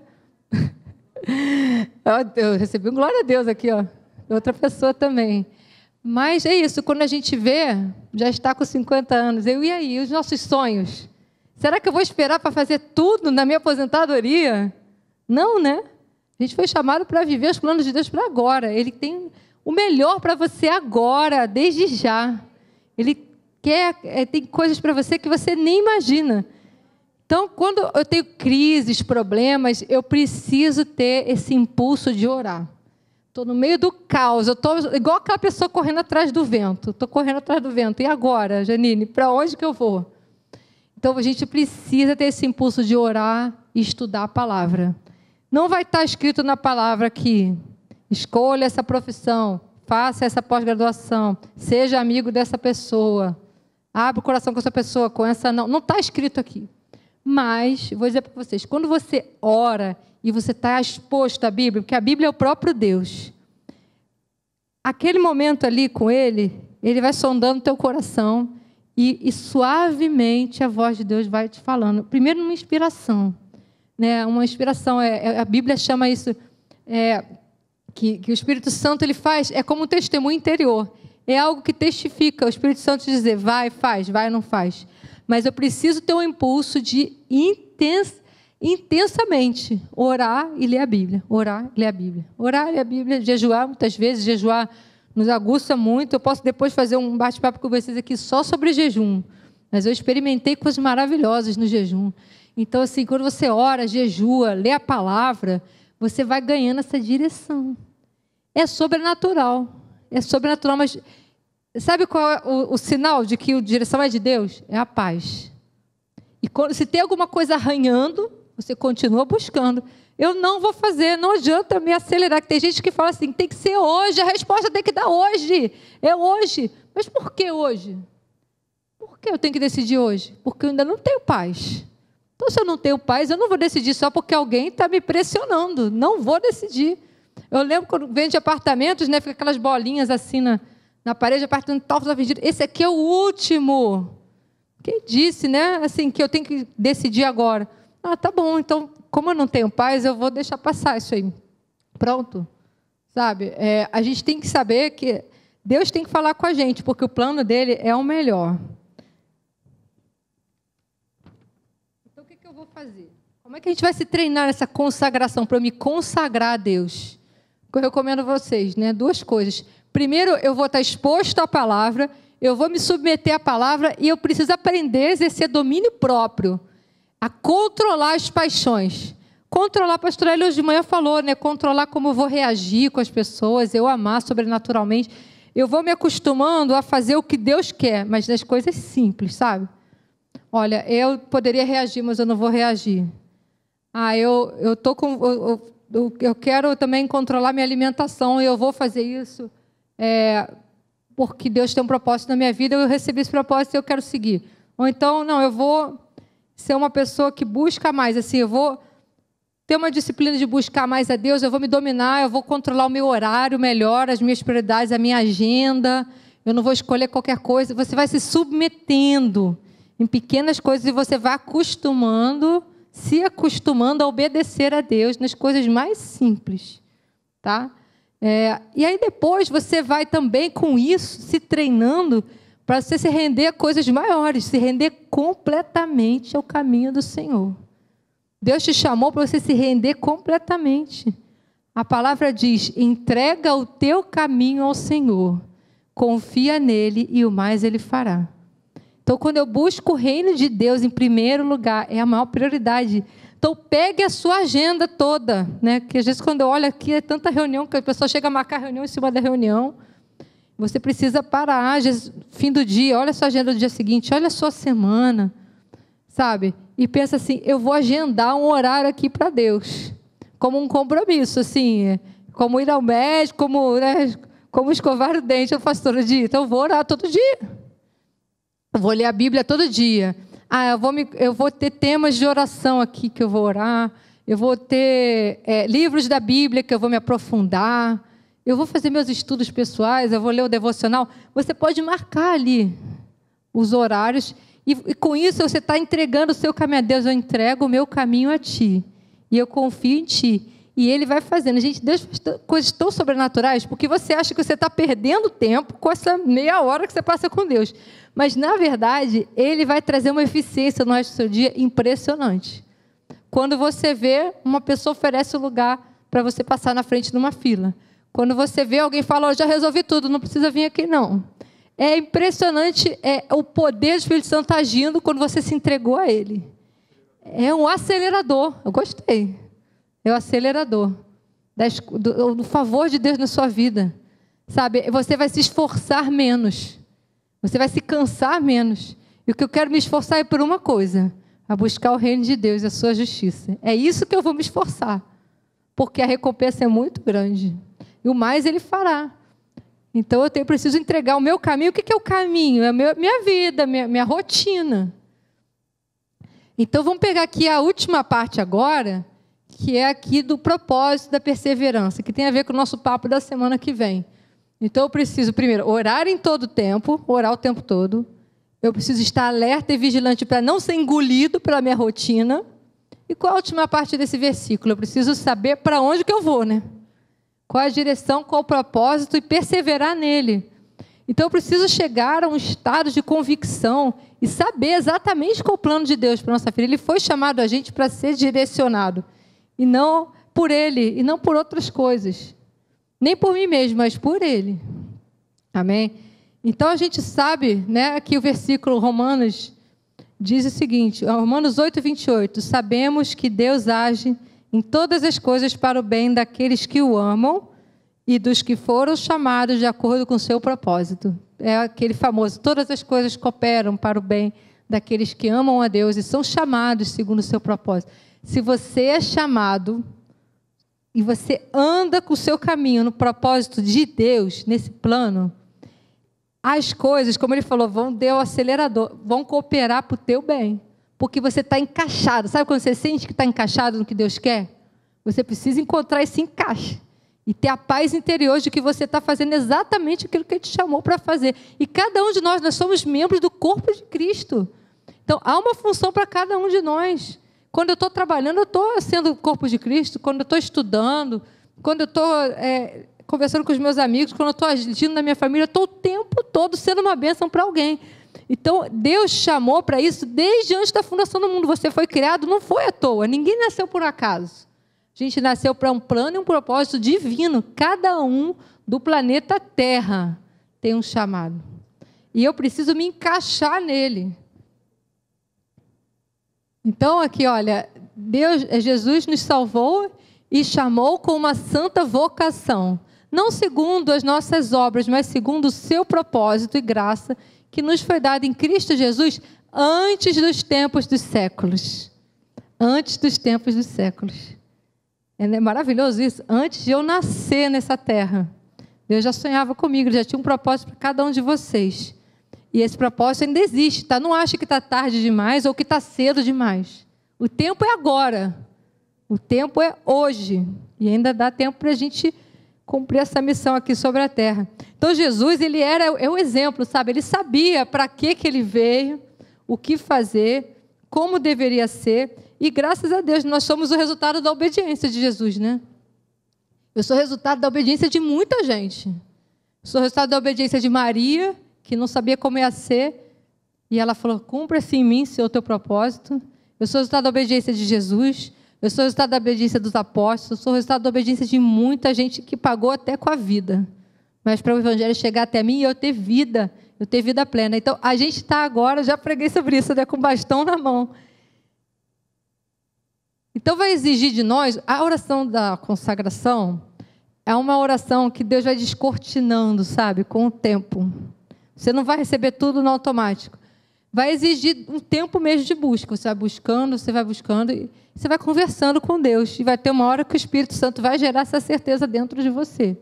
Eu recebi um glória a Deus aqui, ó. Outra pessoa também. Mas é isso, quando a gente vê, já está com 50 anos. E aí, os nossos sonhos? Será que eu vou esperar para fazer tudo na minha aposentadoria? Não, né? A gente foi chamado para viver os planos de Deus para agora. Ele tem o melhor para você agora, desde já. Ele tem coisas para você que você nem imagina. Então, quando eu tenho crises, problemas, eu preciso ter esse impulso de orar. Estou no meio do caos, eu estou igual aquela pessoa correndo atrás do vento. Estou correndo atrás do vento. E agora, Janine, para onde que eu vou? Então, a gente precisa ter esse impulso de orar e estudar a palavra. Não vai estar escrito na palavra aqui, escolha essa profissão, faça essa pós-graduação, seja amigo dessa pessoa, abre o coração com essa pessoa, com essa não. Não está escrito aqui. Mas, vou dizer para vocês, quando você ora e você está exposto à Bíblia, porque a Bíblia é o próprio Deus, aquele momento ali com Ele vai sondando o teu coração e suavemente a voz de Deus vai te falando. Primeiro, uma inspiração. Né? Uma inspiração, a Bíblia chama isso, que o Espírito Santo ele faz, é como um testemunho interior. É algo que testifica, o Espírito Santo dizer, vai, faz, vai, não faz. Mas eu preciso ter um impulso de intensamente orar e ler a Bíblia. Orar e ler a Bíblia. Orar e ler a Bíblia, jejuar muitas vezes, jejuar nos aguça muito. Eu posso depois fazer um bate-papo com vocês aqui só sobre jejum. Mas eu experimentei coisas maravilhosas no jejum. Então, assim, quando você ora, jejua, lê a palavra, você vai ganhando essa direção. É sobrenatural. É sobrenatural, mas sabe qual é o sinal de que a direção é de Deus? É a paz. E se tem alguma coisa arranhando, você continua buscando. Eu não vou fazer, não adianta me acelerar. Tem gente que fala assim, tem que ser hoje, a resposta tem que dar hoje. É hoje. Mas por que hoje? Por que eu tenho que decidir hoje? Porque eu ainda não tenho paz. Então, se eu não tenho paz, eu não vou decidir só porque alguém está me pressionando. Não vou decidir. Eu lembro quando vende apartamentos, né, fica aquelas bolinhas assim na parede, apartamento tal, vendido. Esse aqui é o último. Quem disse, né, assim, que eu tenho que decidir agora? Ah, tá bom, então, como eu não tenho paz, eu vou deixar passar isso aí. Pronto. Sabe? A gente tem que saber que Deus tem que falar com a gente, porque o plano dele é o melhor. Então, o que eu vou fazer? Como é que a gente vai se treinar nessa consagração, para eu me consagrar a Deus? Eu recomendo a vocês, né? 2 coisas. Primeiro, eu vou estar exposto à palavra, eu vou me submeter à palavra e eu preciso aprender a exercer domínio próprio, a controlar as paixões. Controlar, a pastora Elia hoje de manhã falou, né? Controlar como eu vou reagir com as pessoas, eu amar sobrenaturalmente. Eu vou me acostumando a fazer o que Deus quer, mas das coisas simples, sabe? Olha, eu poderia reagir, mas eu não vou reagir. Eu quero também controlar minha alimentação e eu vou fazer isso porque Deus tem um propósito na minha vida, eu recebi esse propósito e eu quero seguir. Ou então, não, eu vou ser uma pessoa que busca mais, assim, eu vou ter uma disciplina de buscar mais a Deus, eu vou me dominar, eu vou controlar o meu horário melhor, as minhas prioridades, a minha agenda, eu não vou escolher qualquer coisa. Você vai se submetendo em pequenas coisas e você vai se acostumando a obedecer a Deus nas coisas mais simples, tá? E aí depois você vai também com isso se treinando para você se render a coisas maiores, se render completamente ao caminho do Senhor. Deus te chamou para você se render completamente. A palavra diz, entrega o teu caminho ao Senhor, confia nele e o mais ele fará. Então, quando eu busco o reino de Deus em primeiro lugar, é a maior prioridade. Então, pegue a sua agenda toda, né? Porque às vezes quando eu olho aqui, é tanta reunião, que a pessoa chega a marcar reunião em cima da reunião. Você precisa parar, às vezes, fim do dia, olha a sua agenda do dia seguinte, olha a sua semana, sabe? E pensa assim, eu vou agendar um horário aqui para Deus, como um compromisso, assim, como ir ao médico, como escovar o dente, eu faço todo dia. Então, eu vou orar todo dia. Eu vou ler a Bíblia todo dia. Eu vou ter temas de oração aqui que eu vou orar. eu vou ter livros da Bíblia que eu vou me aprofundar, eu vou fazer meus estudos pessoais, eu vou ler o devocional. Você pode marcar ali os horários e com isso você está entregando o seu caminho a Deus. Eu entrego o meu caminho a Ti e eu confio em Ti. E Ele vai fazendo. Gente, Deus faz coisas tão sobrenaturais porque você acha que você está perdendo tempo com essa meia hora que você passa com Deus. Mas, na verdade, Ele vai trazer uma eficiência no resto do seu dia impressionante. Quando você vê uma pessoa oferece o lugar para você passar na frente de uma fila. Quando você vê alguém falar, já resolvi tudo, não precisa vir aqui não. É impressionante o poder do Espírito Santo agindo quando você se entregou a Ele. É um acelerador. Eu gostei. É o acelerador do favor de Deus na sua vida. Sabe, você vai se esforçar menos. Você vai se cansar menos. E o que eu quero me esforçar é por uma coisa: a buscar o reino de Deus e a sua justiça. É isso que eu vou me esforçar. Porque a recompensa é muito grande. E o mais Ele fará. Então eu preciso entregar o meu caminho. O que é o caminho? É a minha vida, minha rotina. Então vamos pegar aqui a última parte agora, que é aqui do propósito da perseverança, que tem a ver com o nosso papo da semana que vem. Então eu preciso, primeiro, orar em todo o tempo, orar o tempo todo. Eu preciso estar alerta e vigilante para não ser engolido pela minha rotina. E qual a última parte desse versículo? Eu preciso saber para onde que eu vou, né? Qual a direção, qual o propósito e perseverar nele. Então eu preciso chegar a um estado de convicção e saber exatamente qual o plano de Deus para a nossa vida. Ele foi chamado a gente para ser direcionado. E não por Ele, e não por outras coisas. Nem por mim mesmo, mas por Ele. Amém? Então a gente sabe, né, que o versículo Romanos diz o seguinte, Romanos 8, 28, sabemos que Deus age em todas as coisas para o bem daqueles que o amam e dos que foram chamados de acordo com o seu propósito. É aquele famoso, todas as coisas cooperam para o bem daqueles que amam a Deus e são chamados segundo o seu propósito. Se você é chamado e você anda com o seu caminho no propósito de Deus, nesse plano, as coisas, como ele falou, vão dar o acelerador, vão cooperar para o teu bem. Porque você está encaixado. Sabe quando você sente que está encaixado no que Deus quer? Você precisa encontrar esse encaixe. E ter a paz interior de que você está fazendo exatamente aquilo que Ele te chamou para fazer. E cada um de nós somos membros do corpo de Cristo. Então, há uma função para cada um de nós. Quando eu estou trabalhando, eu estou sendo o corpo de Cristo. Quando eu estou estudando, quando eu estou conversando com os meus amigos, quando eu estou agindo na minha família, eu estou o tempo todo sendo uma bênção para alguém. Então, Deus chamou para isso desde antes da fundação do mundo. Você foi criado, não foi à toa. Ninguém nasceu por acaso. A gente nasceu para um plano e um propósito divino. Cada um do planeta Terra tem um chamado. E eu preciso me encaixar nele. Então, aqui, olha, Jesus nos salvou e chamou com uma santa vocação. Não segundo as nossas obras, mas segundo o seu propósito e graça, que nos foi dado em Cristo Jesus antes dos tempos dos séculos. Antes dos tempos dos séculos. É maravilhoso isso. Antes de eu nascer nessa terra, Deus já sonhava comigo, Ele já tinha um propósito para cada um de vocês. E esse propósito ainda existe, tá? Não acha que está tarde demais ou que está cedo demais. O tempo é agora. O tempo é hoje. E ainda dá tempo para a gente cumprir essa missão aqui sobre a terra. Então, Jesus, ele é o exemplo, sabe? Ele sabia para que ele veio, o que fazer, como deveria ser. E, graças a Deus, nós somos o resultado da obediência de Jesus, né? Eu sou o resultado da obediência de muita gente. Eu sou o resultado da obediência de Maria, que não sabia como ia ser, e ela falou, cumpra-se em mim, Senhor, o teu propósito. Eu sou o resultado da obediência de Jesus. Eu sou o resultado da obediência dos apóstolos, eu sou o resultado da obediência de muita gente que pagou até com a vida. Mas para o Evangelho chegar até mim, eu ter vida plena. Então, a gente está agora, já preguei sobre isso, né, com o bastão na mão. Então, vai exigir de nós, a oração da consagração é uma oração que Deus vai descortinando, sabe, com o tempo. Você não vai receber tudo no automático. Vai exigir um tempo mesmo de busca. Você vai buscando, e você vai conversando com Deus. E vai ter uma hora que o Espírito Santo vai gerar essa certeza dentro de você.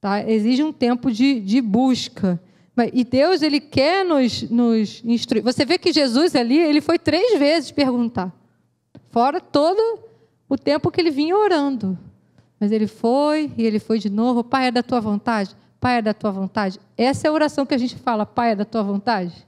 Tá? Exige um tempo de busca. E Deus, Ele quer nos instruir. Você vê que Jesus ali, Ele foi 3 vezes perguntar. Fora todo o tempo que ele vinha orando. Mas ele foi, e ele foi de novo. Pai, é da tua vontade? Pai, é da tua vontade? Essa é a oração que a gente fala, Pai, é da tua vontade?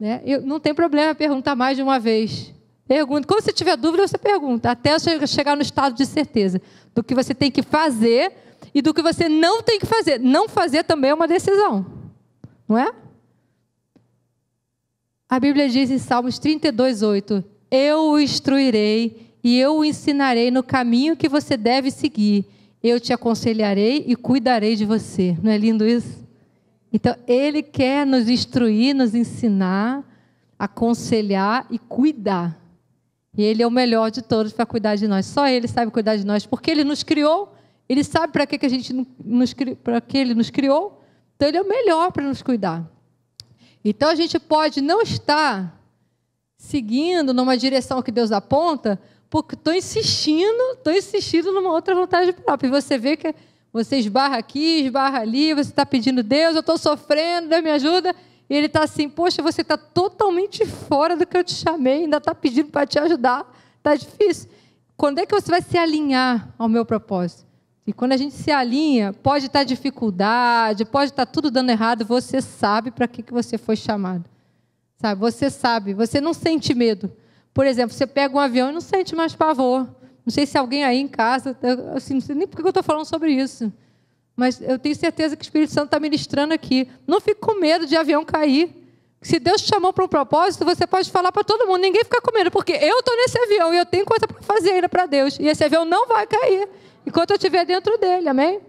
Né? Não tem problema perguntar mais de uma vez. Pergunta. Quando você tiver dúvida, você pergunta, até chegar no estado de certeza do que você tem que fazer e do que você não tem que fazer. Não fazer também é uma decisão, não é? A Bíblia diz em Salmos 32:8, eu o instruirei e eu o ensinarei no caminho que você deve seguir. Eu te aconselharei e cuidarei de você. Não é lindo isso? Então, Ele quer nos instruir, nos ensinar, aconselhar e cuidar. E Ele é o melhor de todos para cuidar de nós. Só Ele sabe cuidar de nós, porque Ele nos criou. Ele sabe para que a gente para que Ele nos criou. Então, Ele é o melhor para nos cuidar. Então, a gente pode não estar seguindo numa direção que Deus aponta, porque estou insistindo numa outra vontade própria. E você vê que você esbarra aqui, esbarra ali, você está pedindo, Deus, eu estou sofrendo, Deus me ajuda. E Ele está assim, poxa, você está totalmente fora do que eu te chamei, ainda está pedindo para te ajudar. Está difícil. Quando é que você vai se alinhar ao meu propósito? E quando a gente se alinha, pode estar dificuldade, pode estar tudo dando errado, você sabe para que você foi chamado. Sabe? Você sabe, você não sente medo. Por exemplo, você pega um avião e não sente mais pavor. Não sei se alguém aí em casa, assim, não sei nem por que eu estou falando sobre isso, mas eu tenho certeza que o Espírito Santo está ministrando aqui. Não fique com medo de avião cair. Se Deus te chamou para um propósito, você pode falar para todo mundo, ninguém fica com medo, porque eu estou nesse avião e eu tenho coisa para fazer ainda para Deus. E esse avião não vai cair enquanto eu estiver dentro dele, amém?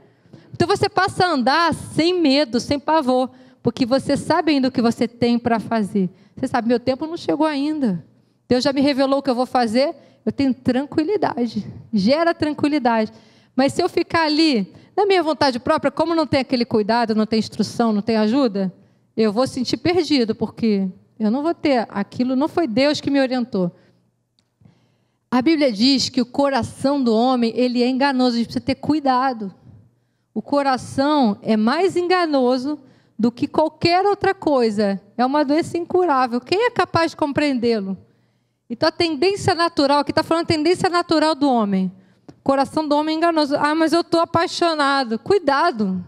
Então você passa a andar sem medo, sem pavor, porque você sabe ainda o que você tem para fazer. Você sabe, meu tempo não chegou ainda. Deus já me revelou o que eu vou fazer, eu tenho tranquilidade, gera tranquilidade. Mas se eu ficar ali, na minha vontade própria, como não tem aquele cuidado, não tem instrução, não tem ajuda, eu vou sentir perdido, porque eu não vou ter aquilo, não foi Deus que me orientou. A Bíblia diz que o coração do homem, ele é enganoso, a gente precisa ter cuidado. O coração é mais enganoso do que qualquer outra coisa. É uma doença incurável. Quem é capaz de compreendê-lo? Então, a tendência natural, aqui está falando a tendência natural do homem. O coração do homem é enganoso. Ah, mas eu estou apaixonado. Cuidado.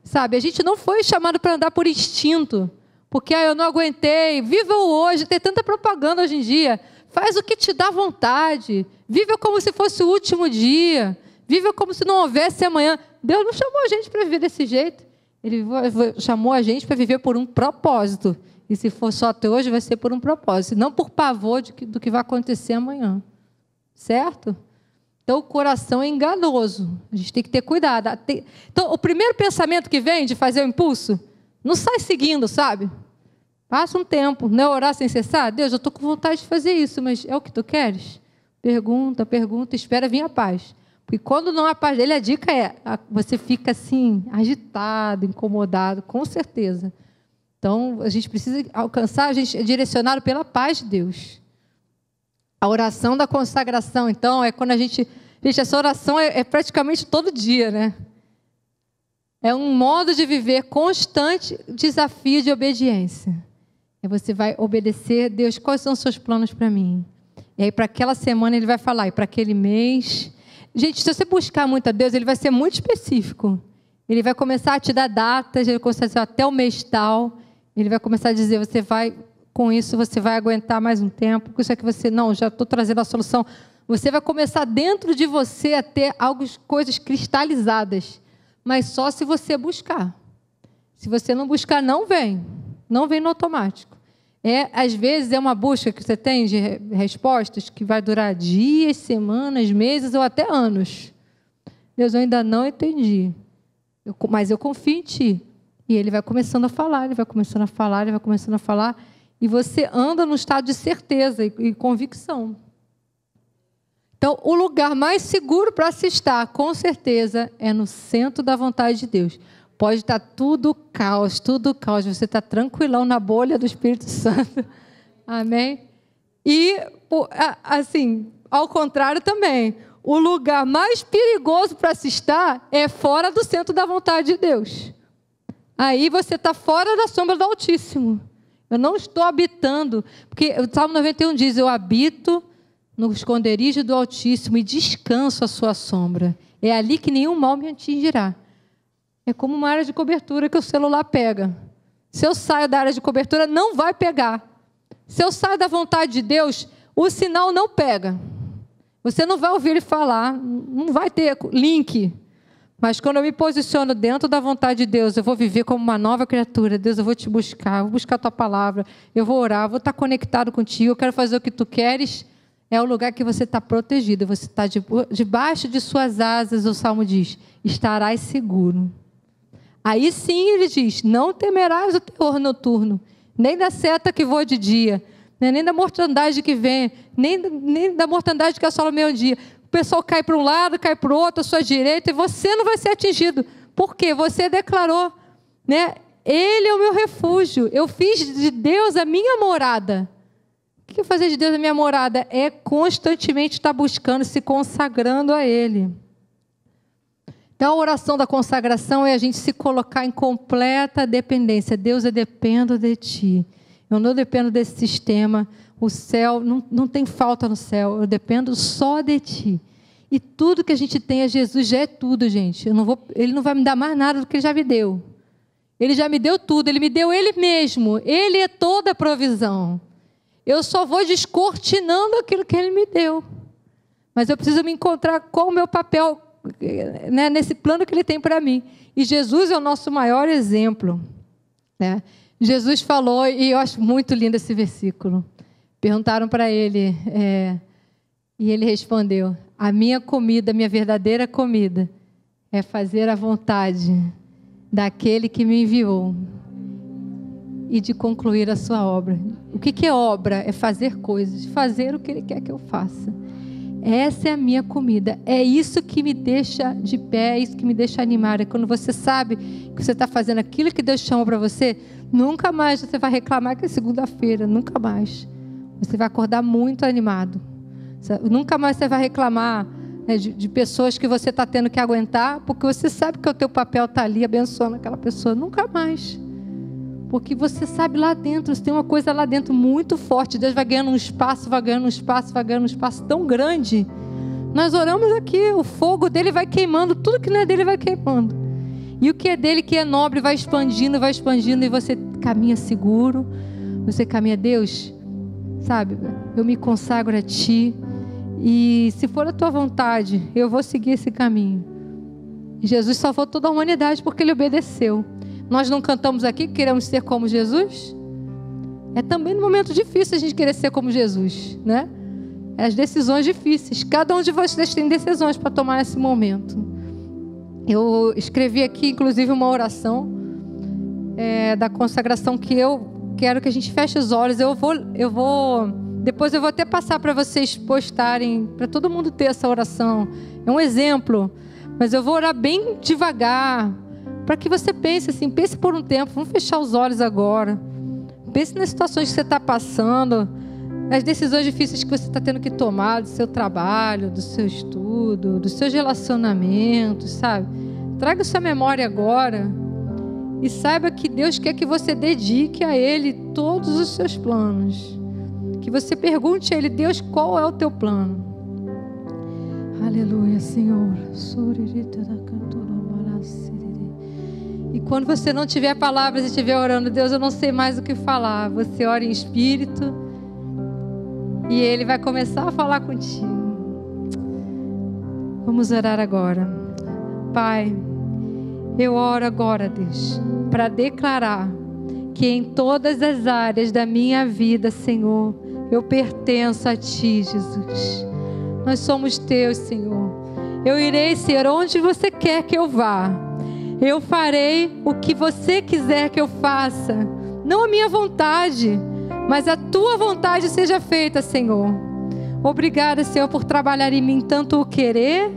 Sabe, a gente não foi chamado para andar por instinto. Porque eu não aguentei. Viva o hoje. Tem tanta propaganda hoje em dia. Faz o que te dá vontade. Viva como se fosse o último dia. Viva como se não houvesse amanhã. Deus não chamou a gente para viver desse jeito. Ele chamou a gente para viver por um propósito. E se for só até hoje, vai ser por um propósito. Não por pavor do que vai acontecer amanhã. Certo? Então, o coração é enganoso. A gente tem que ter cuidado. Então, o primeiro pensamento que vem de fazer o impulso, não sai seguindo, sabe? Passa um tempo, não é orar sem cessar? Deus, eu estou com vontade de fazer isso, mas é o que tu queres? Pergunta, espera vir a paz. Porque quando não há paz dele, a dica é, você fica assim, agitado, incomodado, com certeza. Então, a gente precisa alcançar, a gente é direcionado pela paz de Deus. A oração da consagração, então, é quando a gente... Gente, essa oração é praticamente todo dia, né? É um modo de viver constante desafio de obediência. Você vai obedecer, Deus, quais são os seus planos para mim? E aí, para aquela semana, Ele vai falar, e para aquele mês... Gente, se você buscar muito a Deus, Ele vai ser muito específico. Ele vai começar a te dar datas, Ele vai começar a dizer até o mês tal. Ele vai começar a dizer, você vai, com isso, você vai aguentar mais um tempo. Com isso é que você, não, já estou trazendo a solução. Você vai começar dentro de você a ter coisas cristalizadas. Mas só se você buscar. Se você não buscar, não vem. Não vem no automático. Às vezes é uma busca que você tem de respostas que vai durar dias, semanas, meses ou até anos. Deus, eu ainda não entendi. Mas eu confio em Ti. E Ele vai começando a falar, Ele vai começando a falar, Ele vai começando a falar. E você anda num estado de certeza e convicção. Então, o lugar mais seguro para se estar, com certeza, é no centro da vontade de Deus. Pode estar tudo caos. Você está tranquilão na bolha do Espírito Santo. Amém? E, assim, ao contrário também, o lugar mais perigoso para se estar é fora do centro da vontade de Deus. Aí você está fora da sombra do Altíssimo. Eu não estou habitando, porque o Salmo 91 diz, eu habito no esconderijo do Altíssimo e descanso à sua sombra. É ali que nenhum mal me atingirá. É como uma área de cobertura que o celular pega. Se eu saio da área de cobertura, não vai pegar. Se eu saio da vontade de Deus, o sinal não pega. Você não vai ouvir ele falar, não vai ter link. Mas quando eu me posiciono dentro da vontade de Deus, eu vou viver como uma nova criatura. Deus, eu vou te buscar, vou buscar a tua palavra, eu vou orar, vou estar conectado contigo, eu quero fazer o que tu queres. É o lugar que você está protegido, você está debaixo de suas asas, o Salmo diz, estarás seguro. Aí sim ele diz, não temerás o terror noturno, nem da seta que voa de dia, nem da mortandade que vem, nem da mortandade que assola o meio-dia. O pessoal cai para um lado, cai para o outro, à sua direita, e você não vai ser atingido. Por quê? Você declarou, né? Ele é o meu refúgio. Eu fiz de Deus a minha morada. O que é fazer de Deus a minha morada? É constantemente estar buscando, se consagrando a Ele. Então, a oração da consagração é a gente se colocar em completa dependência. Deus, eu dependo de Ti. Eu não dependo desse sistema. O céu, não tem falta no céu. Eu dependo só de Ti. E tudo que a gente tem a Jesus já é tudo, gente. Ele não vai me dar mais nada do que Ele já me deu. Ele já me deu tudo. Ele me deu Ele mesmo. Ele é toda a provisão. Eu só vou descortinando aquilo que Ele me deu. Mas eu preciso me encontrar com o meu papel, né, nesse plano que Ele tem para mim. E Jesus é o nosso maior exemplo, né? Jesus falou, e eu acho muito lindo esse versículo. Perguntaram para Ele, e Ele respondeu, a minha comida, a minha verdadeira comida, é fazer a vontade daquele que me enviou e de concluir a sua obra. O que é obra? É fazer coisas, fazer o que Ele quer que eu faça. Essa é a minha comida. É isso que me deixa de pé, é isso que me deixa animada. Quando você sabe que você está fazendo aquilo que Deus chama para você, nunca mais você vai reclamar que é segunda-feira, nunca mais. Você vai acordar muito animado. Nunca mais você vai reclamar, né, de pessoas que você está tendo que aguentar, porque você sabe que o teu papel está ali abençoando aquela pessoa. Nunca mais. Porque você sabe lá dentro, você tem uma coisa lá dentro muito forte. Deus vai ganhando um espaço, vai ganhando um espaço, vai ganhando um espaço tão grande. Nós oramos aqui, o fogo dele vai queimando, tudo que não é dele vai queimando. E o que é dele, que é nobre, vai expandindo, e você caminha seguro. Você caminha, Deus, sabe, eu me consagro a Ti. E se for a Tua vontade, eu vou seguir esse caminho. E Jesus salvou toda a humanidade porque Ele obedeceu. Nós não cantamos aqui que queremos ser como Jesus? É também no momento difícil a gente querer ser como Jesus, né? É as decisões difíceis. Cada um de vocês tem decisões para tomar nesse momento. Eu escrevi aqui, inclusive, uma oração da consagração que eu quero que a gente feche os olhos. Depois eu vou até passar para vocês postarem, para todo mundo ter essa oração. É um exemplo, mas eu vou orar bem devagar, para que você pense assim, pense por um tempo, vamos fechar os olhos agora. Pense nas situações que você está passando, nas decisões difíceis que você está tendo que tomar do seu trabalho, do seu estudo, dos seus relacionamentos, sabe? Traga sua memória agora e saiba que Deus quer que você dedique a Ele todos os seus planos. Que você pergunte a Ele, Deus, qual é o teu plano? Aleluia, Senhor. E quando você não tiver palavras e estiver orando, Deus, eu não sei mais o que falar. Você ora em espírito e Ele vai começar a falar contigo. Vamos orar agora. Pai, eu oro agora, Deus, para declarar que em todas as áreas da minha vida, Senhor, eu pertenço a Ti, Jesus. Nós somos Teus, Senhor. Eu irei ser onde você quer que eu vá. Eu farei o que você quiser que eu faça. Não a minha vontade, mas a Tua vontade seja feita, Senhor. Obrigada, Senhor, por trabalhar em mim tanto o querer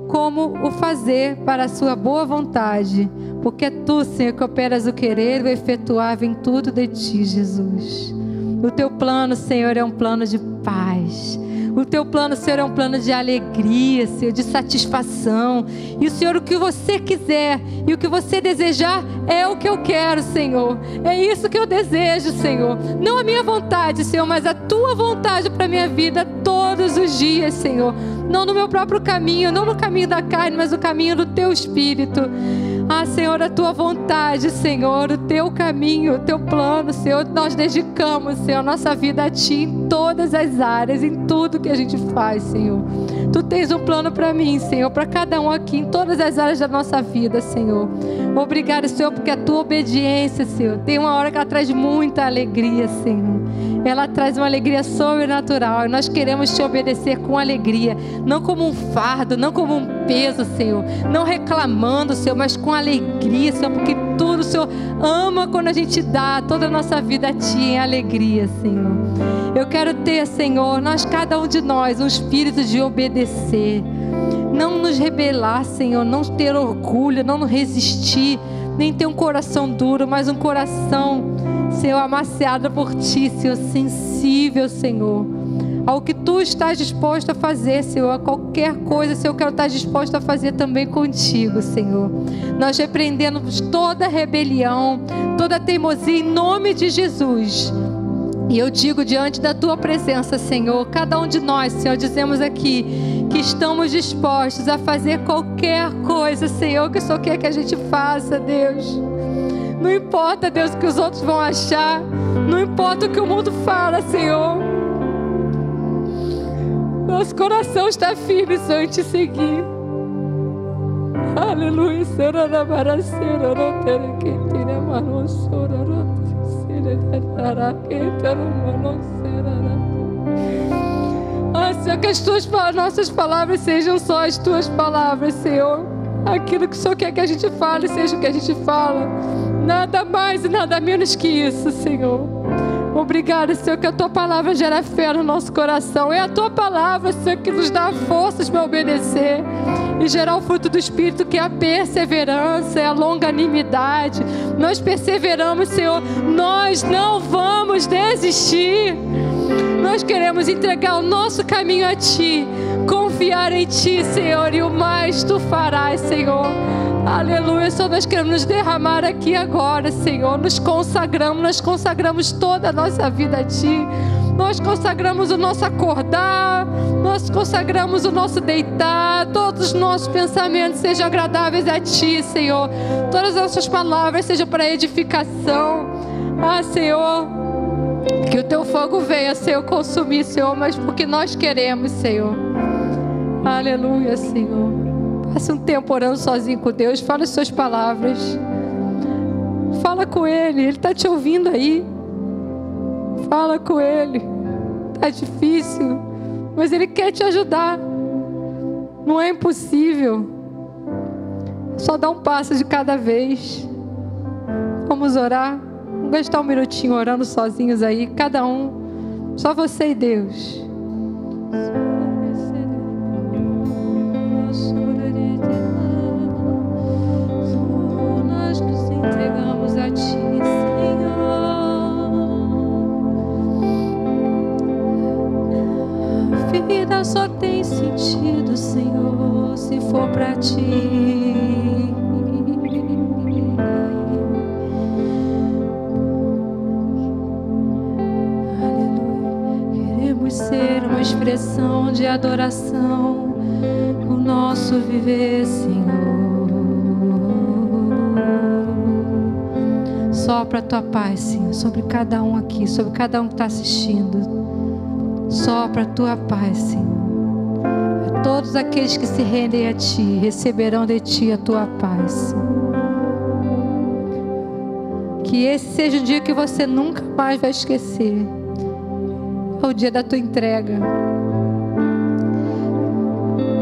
como o fazer para a Sua boa vontade. Porque é Tu, Senhor, que operas o querer e o efetuar em tudo de Ti, Jesus. O Teu plano, Senhor, é um plano de paz. O teu plano, Senhor, é um plano de alegria, Senhor, de satisfação. E o Senhor, o que você quiser e o que você desejar é o que eu quero, Senhor. É isso que eu desejo, Senhor. Não a minha vontade, Senhor, mas a tua vontade para a minha vida todos os dias, Senhor. Não no meu próprio caminho, não no caminho da carne, mas no caminho do teu Espírito. Ah, Senhor, a tua vontade, Senhor, o teu caminho, o teu plano, Senhor, nós dedicamos, Senhor, a nossa vida a ti em todas as áreas, em tudo que a gente faz, Senhor. Tu tens um plano para mim, Senhor, para cada um aqui, em todas as áreas da nossa vida, Senhor. Obrigada, Senhor, porque a tua obediência, Senhor, tem uma hora que ela traz muita alegria, Senhor. Ela traz uma alegria sobrenatural e nós queremos te obedecer com alegria, não como um fardo, não como um peso, Senhor, não reclamando, Senhor, mas com alegria, Senhor, porque tudo o Senhor ama quando a gente dá toda a nossa vida a ti em alegria, Senhor. Eu quero ter, Senhor, cada um de nós, um espírito de obedecer, não nos rebelar, Senhor, não ter orgulho, não resistir, nem ter um coração duro, mas um coração, Senhor, amaciado por ti, Senhor, sensível, Senhor, ao que tu estás disposto a fazer, Senhor, a qualquer coisa, Senhor, eu quero estar disposto a fazer também contigo, Senhor. Nós repreendemos toda rebelião, toda teimosia em nome de Jesus. E eu digo diante da tua presença, Senhor, cada um de nós, Senhor, dizemos aqui que estamos dispostos a fazer qualquer coisa, Senhor, que o Senhor quer que a gente faça, Deus. Não importa, Deus, o que os outros vão achar, não importa o que o mundo fala, Senhor. Nosso coração está firme, Senhor, em te seguir. Aleluia, Senhor. Ah, Senhor, que as nossas palavras sejam só as tuas palavras, Senhor. Aquilo que o Senhor quer que a gente fale, seja o que a gente fala. Nada mais e nada menos que isso, Senhor. Obrigada, Senhor, que a tua palavra gera fé no nosso coração. É a tua palavra, Senhor, que nos dá forças para obedecer e gerar o fruto do Espírito, que é a perseverança, é a longanimidade. Nós perseveramos, Senhor. Nós não vamos desistir. Nós queremos entregar o nosso caminho a Ti, confiar em Ti, Senhor, e o mais Tu farás, Senhor. Aleluia, Senhor, nós queremos nos derramar aqui agora, Senhor. Nós consagramos toda a nossa vida a Ti. Nós consagramos o nosso acordar, nós consagramos o nosso deitar, todos os nossos pensamentos sejam agradáveis a Ti, Senhor. Todas as nossas palavras sejam para edificação. Ah, Senhor, que o Teu fogo venha, Senhor, consumir, Senhor, mas porque nós queremos, Senhor. Aleluia, Senhor. Passe um tempo orando sozinho com Deus. Fala as suas palavras. Fala com Ele. Ele está te ouvindo aí. Fala com Ele. Está difícil, mas Ele quer te ajudar. Não é impossível. Só dá um passo de cada vez. Vamos orar. Vamos gastar um minutinho orando sozinhos aí. Cada um. Só você e Deus. Só tem sentido, Senhor, se for pra Ti. Aleluia. Queremos ser uma expressão de adoração, o nosso viver, Senhor. Sopra a Tua paz, Senhor, sobre cada um aqui, sobre cada um que está assistindo. Sopra a Tua paz, Senhor. Todos aqueles que se rendem a Ti receberão de Ti a Tua paz, Senhor. Que esse seja o dia que você nunca mais vai esquecer. É o dia da Tua entrega.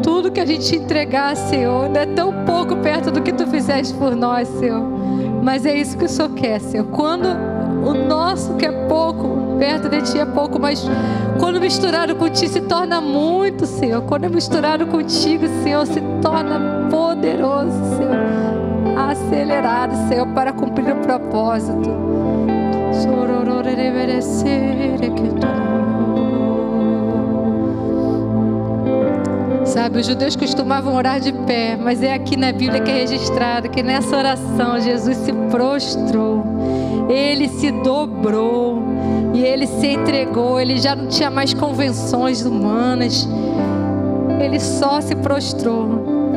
Tudo que a gente te entregar, Senhor, não é tão pouco perto do que Tu fizeste por nós, Senhor. Mas é isso que o Senhor quer, Senhor. Quando o nosso que é pouco, perto de Ti é pouco, mas quando misturado com Ti se torna muito, Senhor. Quando é misturado contigo, Senhor, se torna poderoso, Senhor. Acelerado, Senhor, para cumprir o propósito. Sabe, os judeus costumavam orar de pé, mas é aqui na Bíblia que é registrado que nessa oração Jesus se prostrou, Ele se dobrou e Ele se entregou. Ele já não tinha mais convenções humanas, Ele só se prostrou.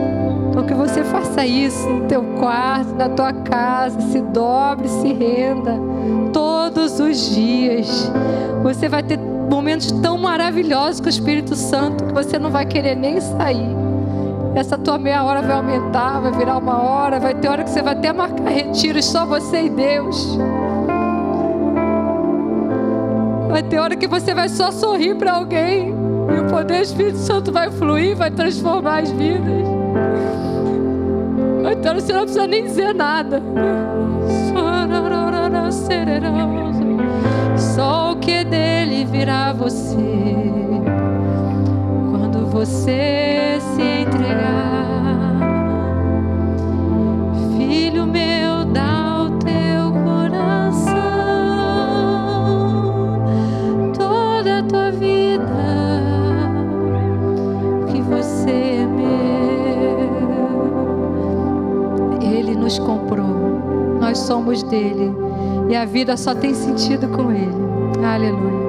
Então que você faça isso no teu quarto, na tua casa, se dobre, se renda todos os dias. Você vai ter momentos tão maravilhosos com o Espírito Santo que você não vai querer nem sair. Essa tua meia hora vai aumentar, vai virar uma hora, vai ter hora que você vai até marcar retiros, só você e Deus. Vai ter hora que você vai só sorrir para alguém e o poder do Espírito Santo vai fluir, vai transformar as vidas. Vai ter hora que você não precisa nem dizer nada. Só o que dele virá você quando você se entregar. Filho meu, dá o teu coração, toda a tua vida, que você é meu. Ele nos comprou, nós somos dele. E a vida só tem sentido com Ele. Aleluia.